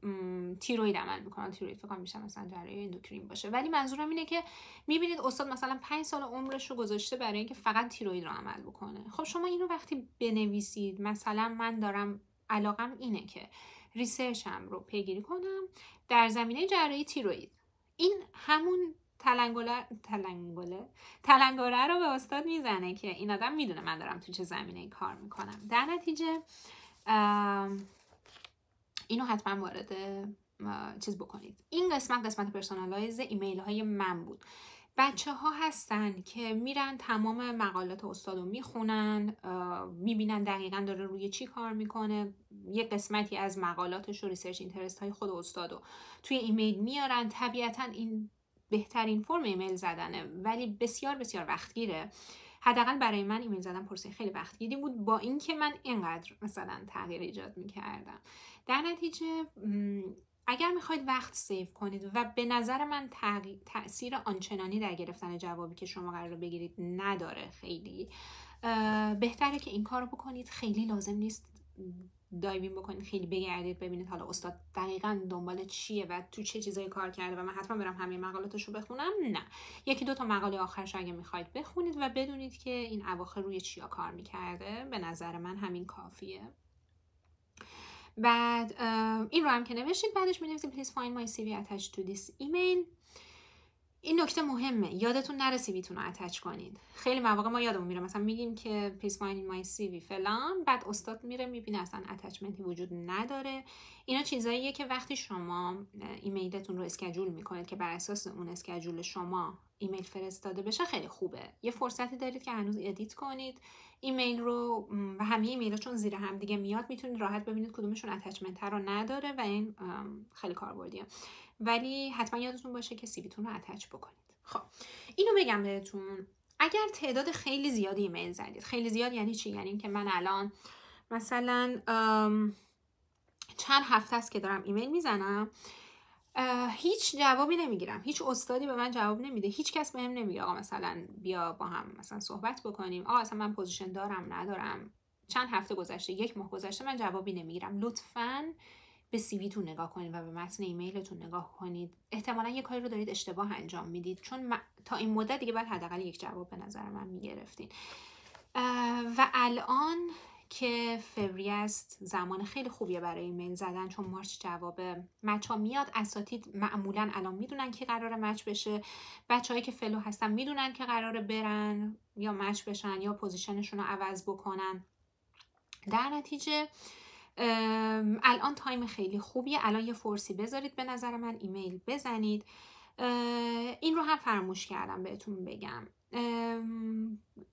تیروید عمل میکنه. تیروید فکر کنم میشه مثلا جراحی اندوکرین باشه، ولی منظورم اینه که میبینید استاد مثلا 5 سال عمرش رو گذاشته برای اینکه فقط تیروید رو عمل بکنه. خب شما اینو وقتی بنویسید مثلا من دارم علاقم اینه که ریسرچم رو پیگیری کنم در زمینه جراحی تیروید، این همون تلنگره رو به استاد میزنه که این آدم میدونه من دارم تو چه زمینه کار میکنم. در نتیجه اینو حتما وارد چیز بکنید. این قسمت پرسونالایز ایمیل های من بود. بچه ها هستن که میرن تمام مقالات استاد رو میخونن، میبینن دقیقا داره روی چی کار میکنه، یه قسمتی از مقالاتش و ریسرچ اینترست های خود استاد رو توی ایمیل میارن. طبیعتا این بهترین فرم ایمیل زدنه ولی بسیار بسیار وقتگیره. حداقل برای من ایمیل زدن پروسه خیلی وقتگیری بود، با اینکه من اینقدر مثلا تغییر ایجاد میکردم. در نتیجه اگر میخواید وقت سیو کنید و به نظر من تأثیر آنچنانی در گرفتن جوابی که شما قرار بگیرید نداره، خیلی بهتره که این کار رو بکنید. خیلی لازم نیست دایوین بکنید، خیلی بگردید ببینید حالا استاد دقیقاً دنبال چیه و تو چه چیزایی کار کرده و من حتما برم همه مقالاتش رو بخونم. نه، یکی دو تا مقاله آخرش اگه میخواید بخونید و بدونید که این اواخر روی چیا کار میکرده. به نظر من همین کافیه. بعد این رو هم که نوشتید، بعدش می‌نویسید please find my CV attached to this email. این نکته مهمه، یادتون نره سیویتون رو اتچ کنید. خیلی مواقع ما یادمون میره مثلا میگیم که please find my CV فلان، بعد استاد میره میبینه اصلا اتچمنتی وجود نداره. اینا چیزاییه که وقتی شما ایمیلتون رو اسکیجول میکنید که بر اساس اون اسکیجول شما ایمیل فرستاده بشه، خیلی خوبه. یه فرصتی دارید که هنوز ادیت کنید ایمیل رو و همه ایمیل‌ها چون زیر هم دیگه میاد میتونید راحت ببینید کدومشون اتچمنت رو نداره و این خیلی کاربردیه. ولی حتما یادتون باشه که سیویتون رو اتچ بکنید. خب اینو بگم بهتون، اگر تعداد خیلی زیادی ایمیل زدید، خیلی زیاد یعنی چی؟ یعنی که من الان مثلا چند هفته است که دارم ایمیل میزنم، هیچ جوابی نمیگیرم، هیچ استادی به من جواب نمیده، هیچ کس بهم نمیگه آقا مثلا بیا با هم مثلا صحبت بکنیم، آقا اصلا من پوزیشن دارم ندارم. چند هفته گذشته، یک ماه گذشته، من جوابی نمیگیرم. لطفاً به سیویتون نگاه کنید و به متن ایمیلتون نگاه کنید. احتمالاً یه کاری رو دارید اشتباه انجام میدید، چون تا این مدت دیگه باید حداقل یک جواب به نظر من میگرفتین. و الان که فوریه است زمان خیلی خوبیه برای ایمیل زدن، چون مارچ جواب مچ ها میاد. اساتید معمولا الان میدونن که قراره مچ بشه، بچه‌هایی که فلو هستن میدونن که قراره برن یا مچ بشن یا پوزیشنشون رو عوض بکنن. در نتیجه الان تایم خیلی خوبیه، الان یه فرصی بذارید به نظر من ایمیل بزنید. این رو هم فراموش کردم بهتون بگم،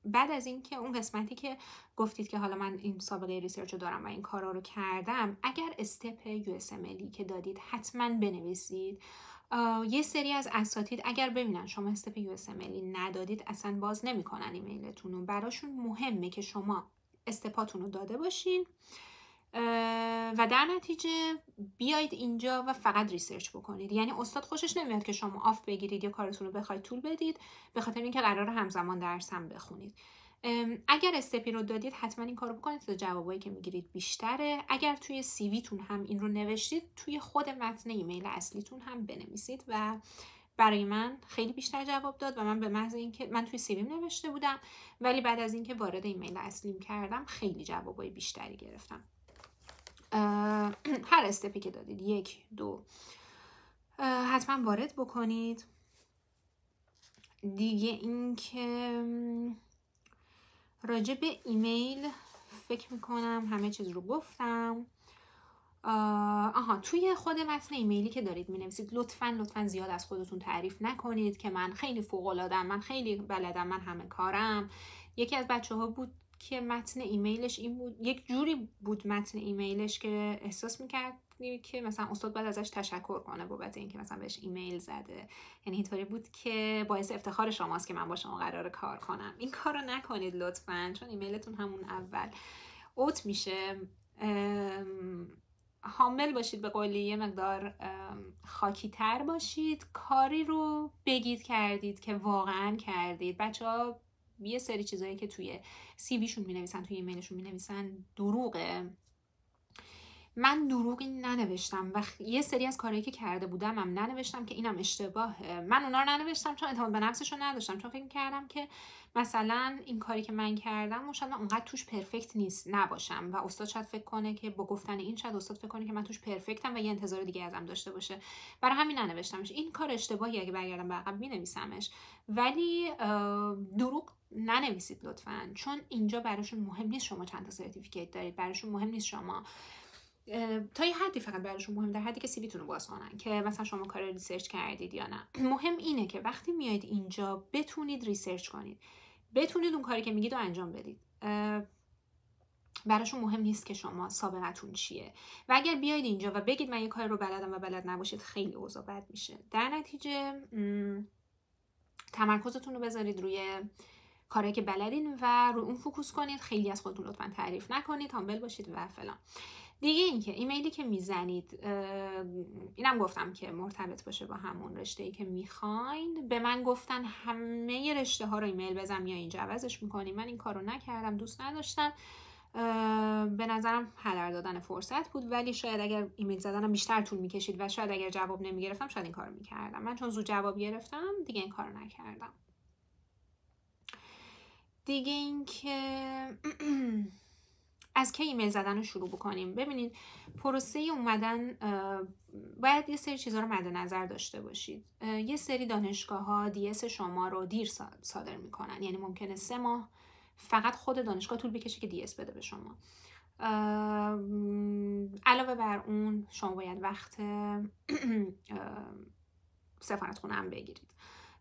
بعد از اینکه اون قسمتی که گفتید که حالا من این سابقه ریسرچ رو دارم و این کارا رو کردم، اگر استپ USMLE که دادید حتما بنویسید. یه سری از اساتید اگر ببینن شما استپ USMLE ندادید اصلا باز نمیکنن ایمیلتون رو. براشون مهمه که شما استپاتون رو داده باشین و در نتیجه بیاید اینجا و فقط ریسرچ بکنید. یعنی استاد خوشش نمیاد که شما آف بگیرید یا کارتون رو بخواید طول بدید به خاطر اینکه قراره همزمان درس هم بخونید. اگر استپی رو دادید حتما این کارو بکنید تا جوابایی که میگیرید بیشتره. اگر توی سیویتون هم این رو نوشتید، توی خود متن ایمیل اصلیتون هم بنویسید و برای من خیلی بیشتر جواب داد و من به محض اینکه من توی سیویم نوشته بودم ولی بعد از اینکه وارد ایمیل اصلیم کردم خیلی جوابای بیشتری گرفتم. هر استپی که دادید 1 2 حتما وارد بکنید. دیگه این که راجع به ایمیل فکر میکنم همه چیز رو گفتم. توی خود متن ایمیلی که دارید مینویسید لطفاً زیاد از خودتون تعریف نکنید که من خیلی فوق‌العاده‌ام، من خیلی بلدم، من همه کارم. یکی از بچه‌ها بود که متن ایمیلش این بود، یک جوری بود متن ایمیلش که احساس میکرد که مثلا استاد باید ازش تشکر کنه بابت اینکه مثلا بهش ایمیل زده. یعنی اینطوری بود که باعث افتخار شماست که من با شما قراره کار کنم. این کارو نکنید لطفاً، چون ایمیلتون همون اول اوت میشه. حامل باشید، به قولی یه مقدار خاکی تر باشید، کاری رو بگید کردید که واقعا کردید. بچه‌ها یه سری چیزایی که توی سیویشون مینویسن، توی ایمیلشون مینویسن دروغه. من دروغی ننوشتم و یه سری از کارهایی که کرده بودم هم ننوشتم که اینم اشتباهه. من اونا رو ننوشتم چون اعتماد به نفسشو نداشتم، چون فکر کردم که مثلا این کاری که من کردم شاید من اونقدر توش پرفکت نباشم و استاد شاید فکر کنه که با گفتن این شاید استاد فکر کنه که من توش پرفکتم و یه انتظار دیگه ازم داشته باشه. برای همین ننوشتمش. این کار اشتباهی، اگه برگردم به عقب مینویسمش. ولی دروغ ننویسید لطفاً، چون اینجا براشون مهم نیست شما چند تا سرتیفیکیت دارید، براشون مهم نیست شما تا یه حدی فقط براشون مهم، در حدی که سیویتون رو باز کنن که مثلا شما کار ریسرچ کردید یا نه. مهم اینه که وقتی میایید اینجا بتونید ریسرچ کنید، بتونید اون کاری که میگید رو انجام بدید. براشون مهم نیست که شما سابقتون چیه. و اگر بیاید اینجا و بگید من یه کار رو بلدم و بلد نباشید، خیلی اوضاع بد میشه. در نتیجه تمرکزتون رو بذارید روی کاری که بلدین و رو اون فوکوس کنید. خیلی از خودتون لطفاً تعریف نکنید، هامبل باشید و فلان. دیگه اینکه ایمیلی که میزنید، اینم گفتم که مرتبط باشه با همون رشته‌ای که میخواین. به من گفتن همه رشته ها رو ایمیل بزن یا اینجا عوضش میکنی. من این کارو نکردم، دوست نداشتم. به نظرم هدر دادن فرصت بود، ولی شاید اگر ایمیل زدنم بیشتر طول میکشید و شاید اگر جواب نمیگرفتم شاید این کارو میکردم. من چون زود جواب گرفتم دیگه این کارو نکردم. دیگه اینکه از کی ایمیل زدن رو شروع بکنیم. ببینید پروسه اومدن باید یه سری چیزا رو مد نظر داشته باشید. یه سری دانشگاه‌ها DS شما رو دیر صادر میکنن، یعنی ممکنه 3 ماه فقط خود دانشگاه طول بکشه که DS بده به شما. علاوه بر اون شما باید وقت سفارتخونه هم بگیرید،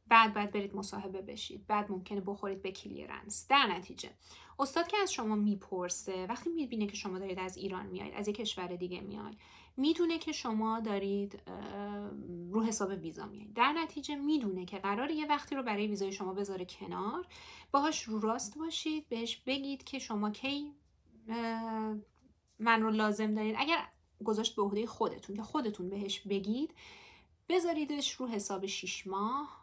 بعد برید مصاحبه بشید، بعد ممکنه بخورید به کلیرنس. در نتیجه استاد که از شما میپرسه، وقتی میبینه که شما دارید از ایران میاید، از یک کشور دیگه میاید، میدونه که شما دارید رو حساب ویزا میاید. در نتیجه میدونه که قراره یه وقتی رو برای ویزای شما بذاره کنار. باهاش رو راست باشید، بهش بگید که شما کی من رو لازم دارید. اگر گذاشت به عهده خودتون که خودتون بهش بگید، بذاریدش رو حساب 6 ماه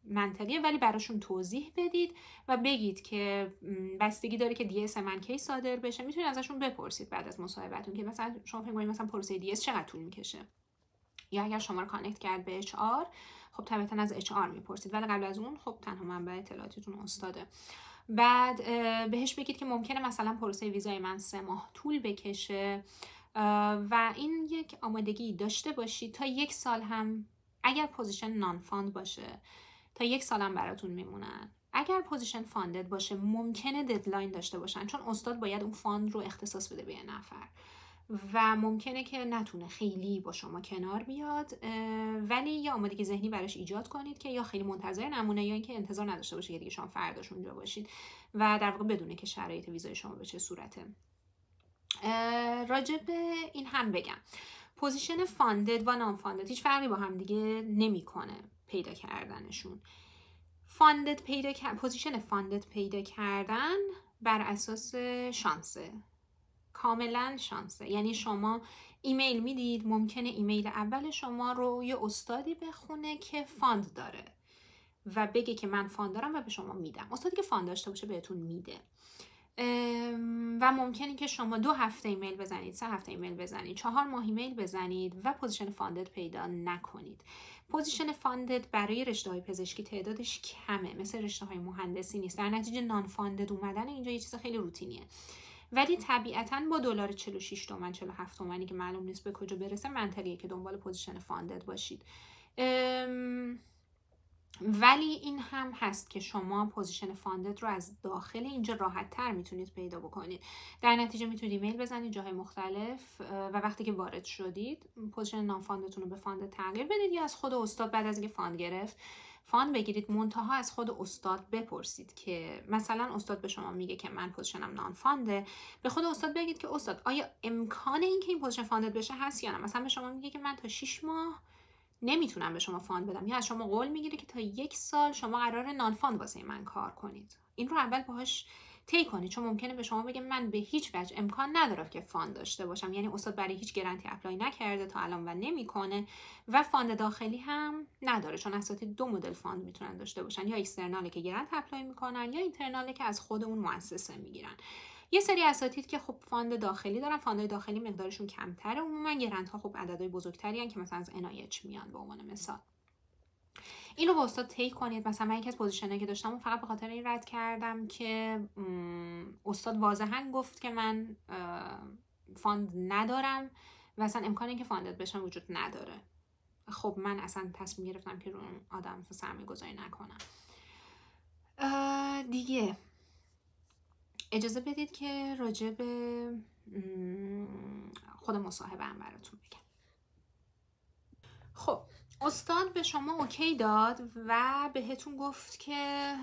منطقیه، ولی براشون توضیح بدید و بگید که بستگی داره که DS من کی صادر بشه. میتونید ازشون بپرسید بعد از مصاحبهتون که مثلا شما فکر کنید مثلا پروسه DS چقدر طول میکشه، یا اگر شما رو کانکت کرد به HR، خب طبعا از HR میپرسید، ولی قبل از اون خب تنها منبع اطلاعاتتون استاده. بعد بهش بگید که ممکنه مثلا پروسه ویزای من 3 ماه طول بکشه و این یک آمادگی داشته باشید تا 1 سال هم اگر پوزیشن نان فاند باشه تا 1 سال هم براتون میمونن. اگر پوزیشن فاندد باشه ممکنه ددلاین داشته باشن، چون استاد باید اون فاند رو اختصاص بده به یه نفر و ممکنه که نتونه خیلی با شما کنار بیاد، ولی یه آمادگی ذهنی براش ایجاد کنید که یا خیلی منتظر نمونه یا اینکه انتظار نداشته باشه که دیگه شما فرداش اونجا باشید و در واقع بدونه که شرایط ویزای شما به چه صورته. راجع به این هم بگم پوزیشن فاندد و نان فاندد هیچ فرقی با هم دیگه نمیکنه پیدا کردنشون. پوزیشن فاندد پیدا کردن بر اساس شانسه، کاملا شانسه. یعنی شما ایمیل میدید، ممکنه ایمیل اول شما رو یه استادی بخونه که فاند داره و بگه که من فاند دارم و به شما میدم. استادی که فاند داشته باشه بهتون میده و ممکنه که شما 2 هفته ایمیل بزنید، 3 هفته ایمیل بزنید، 4 ماه ایمیل بزنید و پوزیشن فاندد پیدا نکنید. پوزیشن فاندد برای رشته‌های پزشکی تعدادش کمه، مثل رشته‌های مهندسی نیست. در نتیجه نان فاندد اومدن اینجا یه چیز خیلی روتینیه، ولی طبیعتاً با دلار 46 تومن 47 تومنی که معلوم نیست به کجا برسه منطقیه که دنبال پوزیشن فاندد باشید. ولی این هم هست که شما پوزیشن فاندد رو از داخل اینجا راحت تر میتونید پیدا بکنید. در نتیجه میتونید ایمیل بزنید جاهای مختلف و وقتی که وارد شدید پوزیشن نان فاندتون رو به فاند تغییر بدید یا از خود استاد بعد از اینکه فاند گرفت فاند بگیرید. منتها از خود استاد بپرسید که مثلا استاد به شما میگه که من پوزیشنم نان فانده، به خود استاد بگید که استاد آیا امکان اینکه این پوزیشن فاندد بشه هست یا نه. مثلا به شما میگه که من تا 6 ماه نمیتونم به شما فاند بدم، یا از شما قول میگیره که تا 1 سال شما قراره نان فاند واسه من کار کنید. این رو اول باهاش طی کنید، چون ممکنه به شما بگه من به هیچ وجه امکان نداره که فاند داشته باشم. یعنی استاد برای هیچ گرانتی اپلای نکرده تا الان و نمیکنه و فاند داخلی هم نداره، چون اساتید 2 مدل فاند میتونن داشته باشن، یا اکسترناله که گرانت اپلای میکنن یا اینترناله که از خود اون مؤسسه میگیرن. یه سری اساتید که خب فاند داخلی دارن، فاندهای داخلی مقدارشون کمتره، عموما گرانت ها خب عددهای بزرگتری ان که مثلا از NIH میان به عنوان مثال. اینو با استاد طی کنید. مثلا من یکی از پوزیشنایی که داشتم فقط به خاطر این رد کردم که استاد واضحا گفت که من فاند ندارم و اصلا امکان اینکه فاندد بشم وجود نداره. خب من اصلا تصمیم گرفتم که رو اون آدم سرمایه گذاری نکنم. دیگه اجازه بدید که راجع به خود مصاحبه هم براتون بگم. خب استاد به شما اوکی داد و بهتون گفت که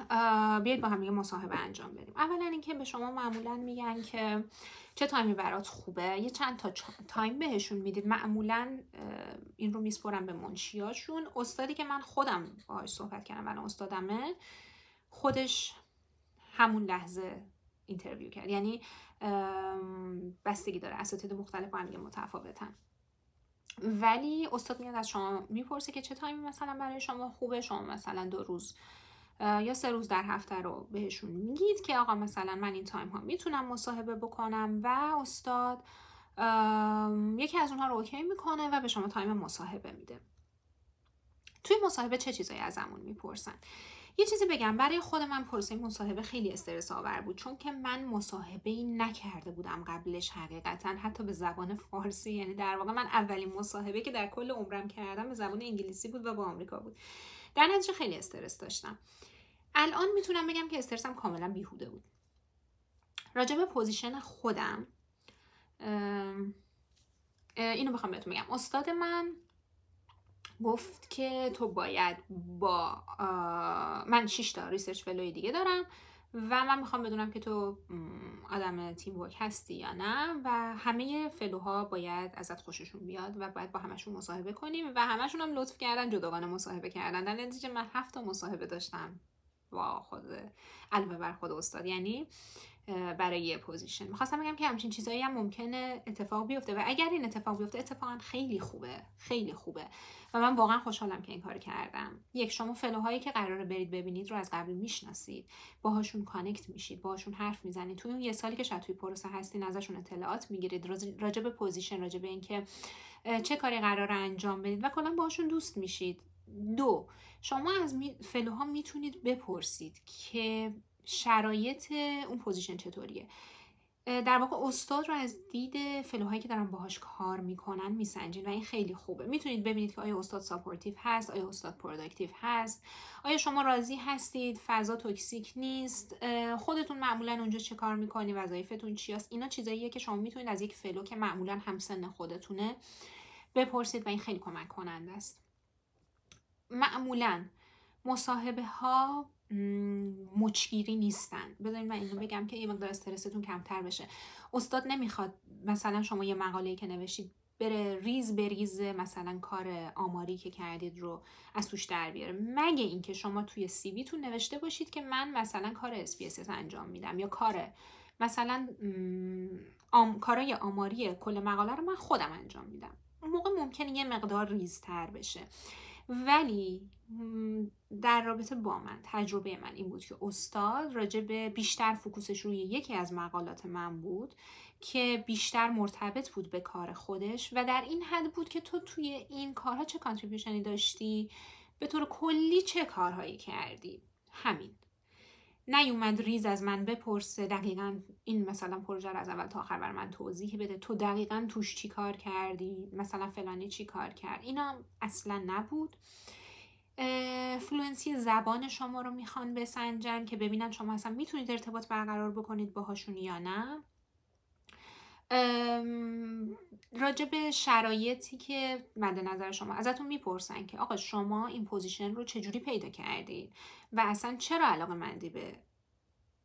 بیاید با هم یه مصاحبه انجام بدیم. اولا اینکه به شما معمولا میگن که چه تایمی برات خوبه، یه چند تا تایم بهشون میدید. معمولا این رو میسپرم به منشیاشون. استادی که من خودم باهاش صحبت کردم و استادمه، خودش همون لحظه اینترویو کرد. یعنی بستگی داره، اساتید مختلف با هم دیگه متفاوتن، ولی استاد میاد از شما میپرسه که چه تایمی مثلا برای شما خوبه. شما مثلا 2 روز یا 3 روز در هفته رو بهشون میگید که آقا مثلا من این تایم ها میتونم مصاحبه بکنم و استاد یکی از اونها رو اوکی میکنه و به شما تایم مصاحبه میده. توی مصاحبه چه چیزایی ازمون میپرسن؟ یه چیزی بگم، برای خود من پروسه مصاحبه خیلی استرس آور بود، چون که من مصاحبه‌ای نکرده بودم قبلش حقیقتا، حتی به زبان فارسی. یعنی در واقع من اولین مصاحبه که در کل عمرم کردم به زبان انگلیسی بود و با آمریکا بود. در نتیجه خیلی استرس داشتم. الان میتونم بگم که استرسم کاملا بیهوده بود. راجع به پوزیشن خودم اینو بخوام بهتون بگم، استاد من گفت که تو باید با من 6 تا ریسرچ فلوی دیگه دارم و من میخوام بدونم که تو آدم تیم ورک هستی یا نه، و همه فلوها باید ازت خوششون بیاد و باید با همشون مصاحبه کنیم و همشون هم لطف کردن جداگانه مصاحبه کردن. در نتیجه من 7 تا مصاحبه داشتم با خود علاوه بر خود استاد، یعنی برای یه پوزیشن. میخواستم بگم که همچین چیزایی هم ممکنه اتفاق بیفته و اگر این اتفاق بیفته اتفاقا خیلی خوبه، خیلی خوبه و من واقعا خوشحالم که این کار کردم. یک، شما فلوهایی که قراره برید ببینید رو از قبل میشناسید، باهاشون کانکت میشید، باهاشون حرف میزنید، توی اون یه سالی که شاید توی پروسه هستین ازشون اطلاعات میگیرید راجع به پوزیشن، راجع به اینکه چه کاری قراره انجام بدید و کلا باهاشون دوست میشید. 2، شما از فلوها میتونید بپرسید که شرایط اون پوزیشن چطوریه. در واقع استاد رو از دید فلوهایی که دارن باهاش کار میکنن میسنجین و این خیلی خوبه. میتونید ببینید که آیا استاد ساپورتیو هست، آیا استاد پروداکتیو هست، آیا شما راضی هستید، فضا توکسیک نیست، خودتون معمولا اونجا چه کار میکنی، وظایفتون چی است. اینا چیزاییه که شما میتونید از یک فلو که معمولا همسن خودتونه بپرسید و این خیلی کمک کننده است. معمولا مصاحبه ها مچگیری نیستن. بذارید من اینو بگم که یه مقدار استرستون کمتر بشه. استاد نمیخواد مثلا شما یه مقاله‌ای که نوشتید بره ریز بریز مثلا کار آماری که کردید رو از توش در بیاره، مگه اینکه شما توی سی وی تون نوشته باشید که من مثلا کار SPSS انجام میدم یا کار مثلا کارای آماری کل مقاله رو من خودم انجام میدم. اون موقع ممکنه یه مقدار ریزتر بشه. ولی در رابطه با من تجربه من این بود که استاد راجع به بیشتر فوکوسش روی یکی از مقالات من بود که بیشتر مرتبط بود به کار خودش و در این حد بود که تو توی این کارها چه کانتریبیوشنی داشتی، به طور کلی چه کارهایی کردی. همین. نیومد ریز از من بپرسه دقیقاً این مثلا پروژه رو از اول تا آخر بر من توضیح بده، تو دقیقاً توش چی کار کردی، مثلا فلانی چی کار کرد. اینا اصلا نبود. فلوئنسی زبان شما رو میخوان بسنجن که ببینن شما اصلا میتونید ارتباط برقرار بکنید باهاشون یا نه. راجع به شرایطی که مد نظر شما ازتون میپرسن که آقا شما این پوزیشن رو چجوری پیدا کردید و اصلا چرا علاقه‌مندی به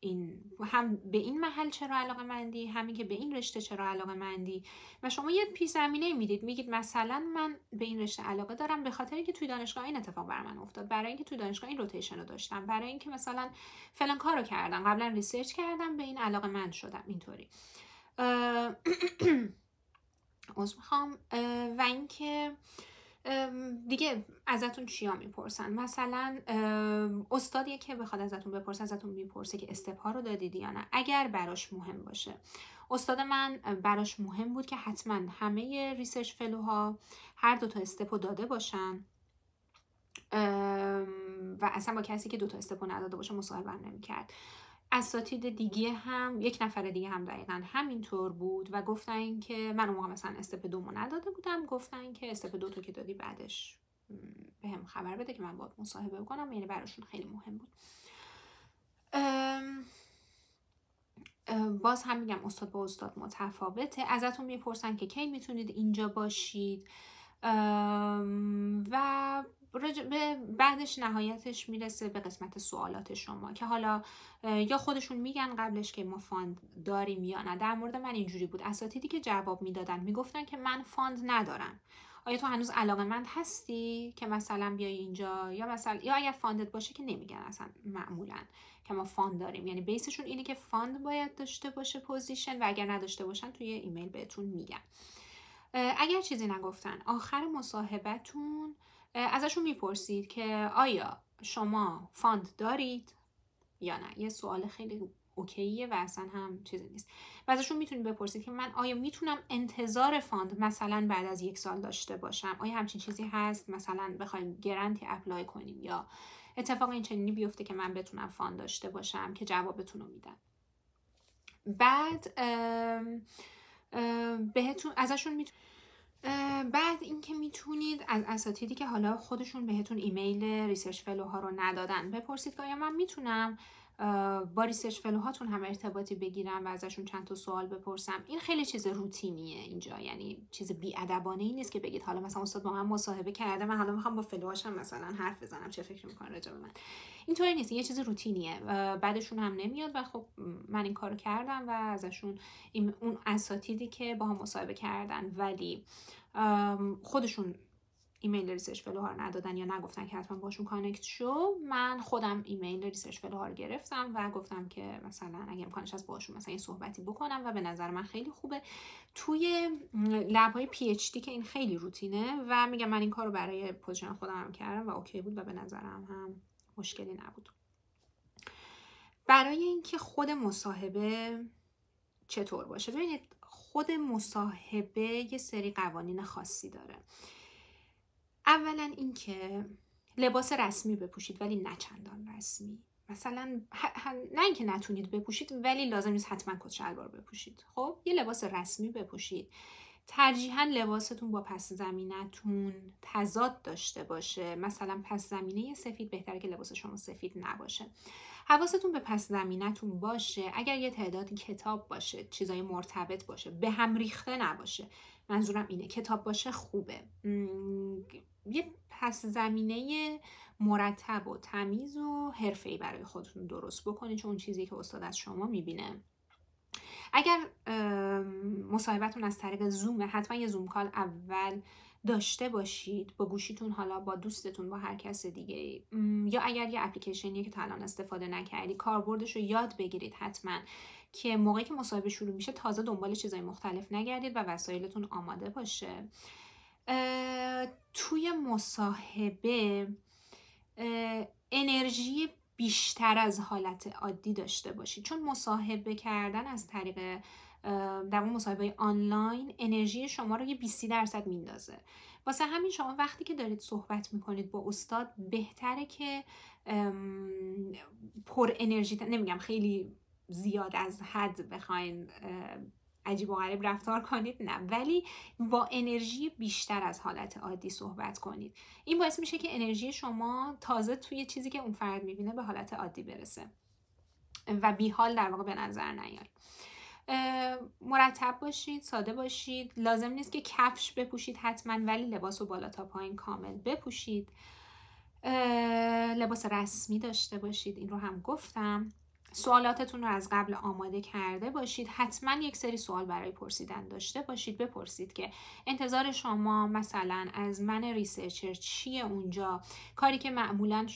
این، هم به این محل چرا علاقه‌مندی، همین که به این رشته چرا علاقه‌مندی، و شما یه پیش زمینه میدید، میگید مثلا من به این رشته علاقه دارم به خاطر اینکه توی دانشگاه این اتفاق بر من افتاد، برای اینکه توی دانشگاه این روتیشن رو داشتم، برای اینکه مثلا فلان کارو کردم، قبلا ریسرچ کردم، به این علاقه‌مند شدم. اینطوری میخوام و اینکه دیگه ازتون چیا میپرسن. مثلا استادی که بخواد ازتون بپرسه ازتون میپرسه که استپ ها رو دادید یا نه، اگر براش مهم باشه. استاد من براش مهم بود که حتما همه ریسرچ فلوها هر 2 تا استپ رو داده باشن و اصلا با کسی که 2 تا استپ رو نداده باشه مصاحبه هم نمی‌کرد. اساتید دیگه هم 1 نفر دیگه هم دقیقاً همینطور بود و گفتن که من اون موقع مثلا استپ 2 رو نداده بودم، گفتن که استپ 2 تو که دادی بعدش به هم خبر بده که من باید مصاحبه بکنم. یعنی براشون خیلی مهم بود. باز هم میگم استاد با استاد متفاوته. ازتون میپرسن که کی میتونید اینجا باشید و بعدش نهایتش میرسه به قسمت سوالات شما که حالا یا خودشون میگن قبلش که ما فاند داریم یا نه. در مورد من اینجوری بود، اساتیدی که جواب میدادن میگفتن که من فاند ندارم، آیا تو هنوز علاقه‌مند هستی که مثلا بیای اینجا، یا اگر فاندت باشه که نمیگن اصلا معمولا که ما فاند داریم، یعنی بیسشون اینه که فاند باید داشته باشه پوزیشن، و اگر نداشته باشن توی ایمیل بهتون میگن. اگر چیزی نگفتن آخر مصاحبتون ازشون میپرسید که آیا شما فاند دارید یا نه. یه سوال خیلی اوکیه و اصلا هم چیزی نیست. و ازشون میتونید بپرسید که من آیا میتونم انتظار فاند مثلا بعد از 1 سال داشته باشم؟ آیا همچین چیزی هست؟ مثلا بخوایم گرانتی اپلای کنیم یا اتفاق این چنینی بیفته که من بتونم فاند داشته باشم، که جوابتون رو میدن. بعد بهتون ازشون میتونید بعد اینکه میتونید از اساتیدی که حالا خودشون بهتون ایمیل ریسرچ فلوها رو ندادن بپرسید که آیا من میتونم با ریسرچ فلوهاتون هم ارتباطی بگیرم و ازشون چند تا سوال بپرسم. این خیلی چیز روتینیه اینجا، یعنی چیز بی‌ادبانه‌ای نیست که بگید حالا مثلا استاد با من مصاحبه کرده، من حالا میخوام با فلوهاشم مثلا حرف بزنم چه فکر میکنه راجع به من. اینطوری نیست، یه چیز روتینیه، بعدشون هم نمیاد و خب من این کارو کردم و ازشون اون اساتیدی که با هم مصاحبه کردن ولی خودشون ایمیل ریسرچ فلوها رو ندادن یا نگفتن که حتما باشون کانکت شو، من خودم ایمیل ریسرچ فلوها رو گرفتم و گفتم که مثلا اگه امکانش هست باشون مثلا یه صحبتی بکنم و به نظر من خیلی خوبه. توی لب‌های پی اچ دی که این خیلی روتینه و میگم من این کارو برای پوزیشن خودم هم کردم و اوکی بود و به نظرم هم مشکلی نبود. برای اینکه خود مصاحبه چطور باشه، ببینید خود مصاحبه یه سری قوانین خاصی داره. اولا اینکه لباس رسمی بپوشید ولی نه چندان رسمی. مثلا نه اینکه نتونید بپوشید ولی لازم نیست حتما کت شلوار بپوشید. خب یه لباس رسمی بپوشید. ترجیحاً لباستون با پس زمینتون تضاد داشته باشه. مثلا پس زمینه سفید بهتره که لباس شما سفید نباشه. حواستون به پس زمینتون باشه. اگر یه تعدادی کتاب باشه، چیزای مرتبط باشه، به هم ریخته نباشه. منظورم اینه کتاب باشه خوبه. یه پس زمینه مرتب و تمیز و حرفه‌ای برای خودتون درست بکنید، چون اون چیزی که استاد از شما میبینه. اگر مصاحبتون از طریق زومه، حتما یه زوم کال اول داشته باشید با گوشیتون، حالا با دوستتون، با هر کس دیگه، یا اگر یه اپلیکیشنیه که تا الان استفاده نکردی کاربردش رو یاد بگیرید حتما، که موقعی که مصاحبه شروع میشه تازه دنبال چیزای مختلف نگردید و وسایلتون آماده باشه. توی مصاحبه انرژی بیشتر از حالت عادی داشته باشید، چون مصاحبه کردن از طریق در اون مصاحبه آنلاین انرژی شما رو یه 20% میندازه. واسه همین شما وقتی که دارید صحبت میکنید با استاد بهتره که پر انرژی، نمیگم خیلی زیاد از حد بخواین عجیب و غریب رفتار کنید، نه، ولی با انرژی بیشتر از حالت عادی صحبت کنید. این باعث میشه که انرژی شما تازه توی چیزی که اون فرد میبینه به حالت عادی برسه و بیحال در واقع به نظر نیاید. مرتب باشید، ساده باشید. لازم نیست که کفش بپوشید حتما، ولی لباس رو بالا تا پایین کامل بپوشید. لباس رسمی داشته باشید، این رو هم گفتم. سوالاتتون رو از قبل آماده کرده باشید. حتما یک سری سوال برای پرسیدن داشته باشید. بپرسید که انتظار شما مثلا از من ریسرچر چیه اونجا، کاری که معمولا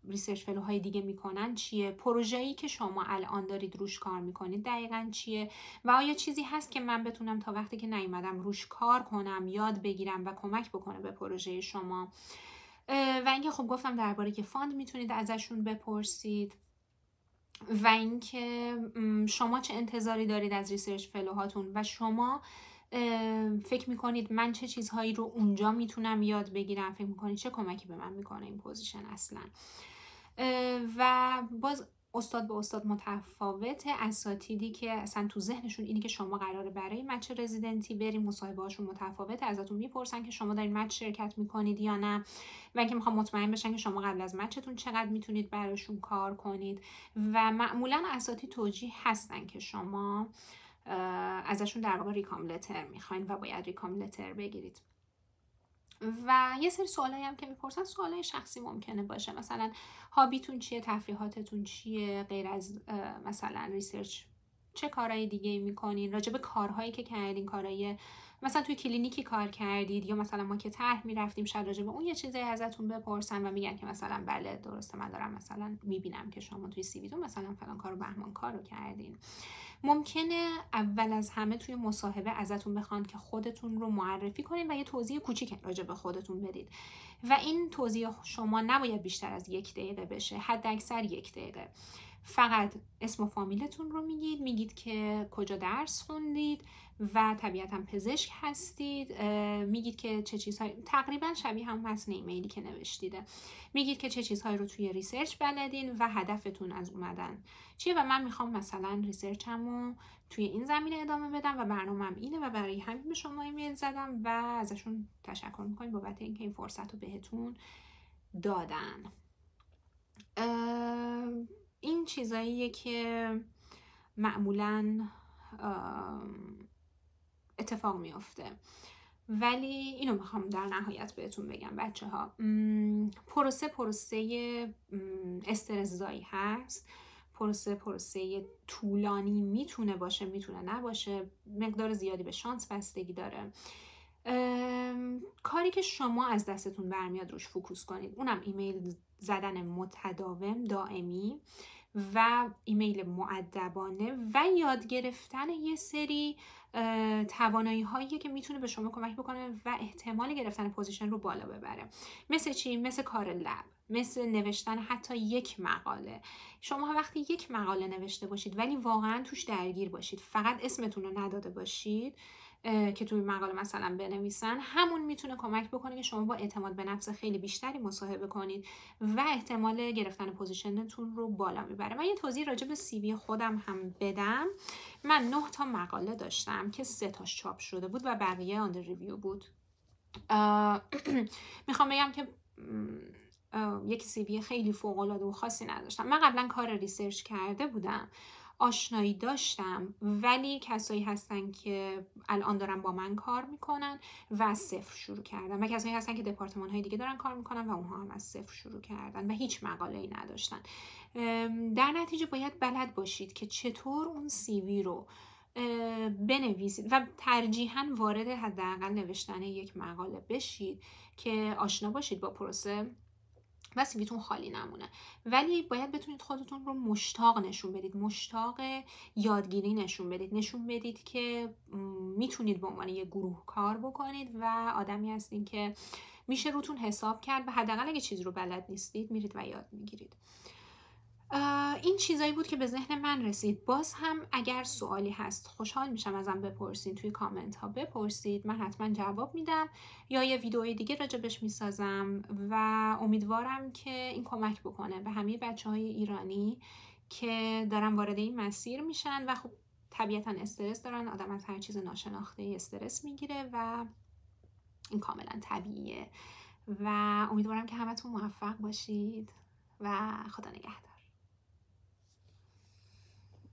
ریسرچ فلوهای دیگه میکنن چیه، پروژه‌ای که شما الان دارید روش کار میکنید دقیقاً چیه و آیا چیزی هست که من بتونم تا وقتی که نیومدم روش کار کنم، یاد بگیرم و کمک بکنه به پروژه شما. و اینکه خب گفتم درباره که فاند میتونید ازشون بپرسید و اینکه شما چه انتظاری دارید از ریسرچ فلوهاتون و شما فکر میکنید من چه چیزهایی رو اونجا میتونم یاد بگیرم، فکر میکنید چه کمکی به من میکنه این پوزیشن اصلا. و باز استاد به استاد متفاوته. اساتیدی که اصلا تو ذهنشون اینی که شما قراره برای مچ رزیدنتی بریم، مصاحبه هاشون متفاوته، ازتون میپرسن که شما دارین مچ شرکت میکنید یا نه، و اینکه میخوام مطمئن بشن که شما قبل از مچتون چقدر میتونید براشون کار کنید. و معمولا اساتید توجیه هستن که شما ازشون در واقع ریکام لتر میخواین و باید ریکام لتر بگیرید. و یه سری سوالایی هم که میپرسن سوالای شخصی ممکنه باشه، مثلا هابیتون چیه، تفریحاتتون چیه، غیر از مثلا ریسرچ چه کارهای دیگه میکنین، راجع به کارهایی که کردین، کارهای مثلا توی کلینیکی کار کردید، یا مثلا ما که طرح میرفتیم شاید راجع به اون یه چیزی ازتون بپرسن و میگن که مثلا بله درسته من دارم مثلا میبینم که شما توی سی ویتون مثلا فلان کارو بهمان کارو کردین. ممکنه اول از همه توی مصاحبه ازتون بخوان که خودتون رو معرفی کنین و یه توضیح کوچیک راجع به خودتون بدید و این توضیح شما نباید بیشتر از 1 دقیقه بشه، حد اکثر 1 دقیقه. فقط اسم و فامیلتون رو میگید که کجا درس خوندید و طبیعتا پزشک هستید، میگید که چه چیزهای، تقریبا شبیه هم متن ایمیلی که نوشتیده، میگید که چه چیزهایی رو توی ریسرچ بلدین و هدفتون از اومدن چیه و من میخوام مثلا ریسرچمو توی این زمینه ادامه بدم و برنامه‌ام اینه و برای همین به شما ایمیل زدم و ازشون تشکر میکنیم بابت اینکه این فرصت رو بهتون دادن. این چیزاییه که معمولاً اتفاق میفته. ولی اینو میخوام در نهایت بهتون بگم بچه ها، پروسه استرس‌زایی هست، پروسه طولانی میتونه باشه، میتونه نباشه، مقدار زیادی به شانس بستگی داره. کاری که شما از دستتون برمیاد روش فوکوس کنید، اونم ایمیل زدن متداوم دائمی و ایمیل مؤدبانه و یاد گرفتن یه سری توانایی هایی که میتونه به شما کمک بکنه و احتمال گرفتن پوزیشن رو بالا ببره. مثل چی؟ مثل کار لب، مثل نوشتن حتی 1 مقاله. شما وقتی 1 مقاله نوشته باشید ولی واقعا توش درگیر باشید، فقط اسمتون رو نداده باشید که توی مقاله مثلا بنویسن، همون میتونه کمک بکنه که شما با اعتماد به نفس خیلی بیشتری مصاحبه کنید و احتمال گرفتن پوزیشنتون رو بالا میبره. من یه توضیح راجع به سی وی خودم هم بدم. من 9 تا مقاله داشتم که 3 تاش چاپ شده بود و بقیه آندر ریویو بود. میخوام بگم که یک سی وی خیلی فوق العاده و خاصی نداشتم. من قبلا کار ریسرچ کرده بودم، آشنایی داشتم، ولی کسایی هستن که الان دارن با من کار میکنن و از 0 شروع کردن و کسایی هستن که دپارتمان های دیگه دارن کار میکنن و اونها هم از 0 شروع کردن و هیچ مقاله‌ای نداشتن. در نتیجه باید بلد باشید که چطور اون سی وی رو بنویسید و ترجیحاً وارد حداقل نوشتن 1 مقاله بشید که آشنا باشید با پروسه و سیویتون خالی نمونه. ولی باید بتونید خودتون رو مشتاق نشون بدید، مشتاق یادگیری نشون بدید، نشون بدید که میتونید به عنوان یه گروه کار بکنید و آدمی هستین که میشه روتون حساب کرد و حداقل اگه چیزی رو بلد نیستید میرید و یاد میگیرید. این چیزایی بود که به ذهن من رسید. باز هم اگر سوالی هست خوشحال میشم ازم بپرسید، توی کامنت ها بپرسید، من حتما جواب میدم یا یه ویدئوی دیگه راجبش میسازم و امیدوارم که این کمک بکنه به همه بچه‌های ایرانی که دارن وارد این مسیر میشن و خب طبیعتا استرس دارن، آدم از هر چیز ناشناخته استرس میگیره و این کاملا طبیعیه و امیدوارم که همتون موفق باشید و خدا نگهدار.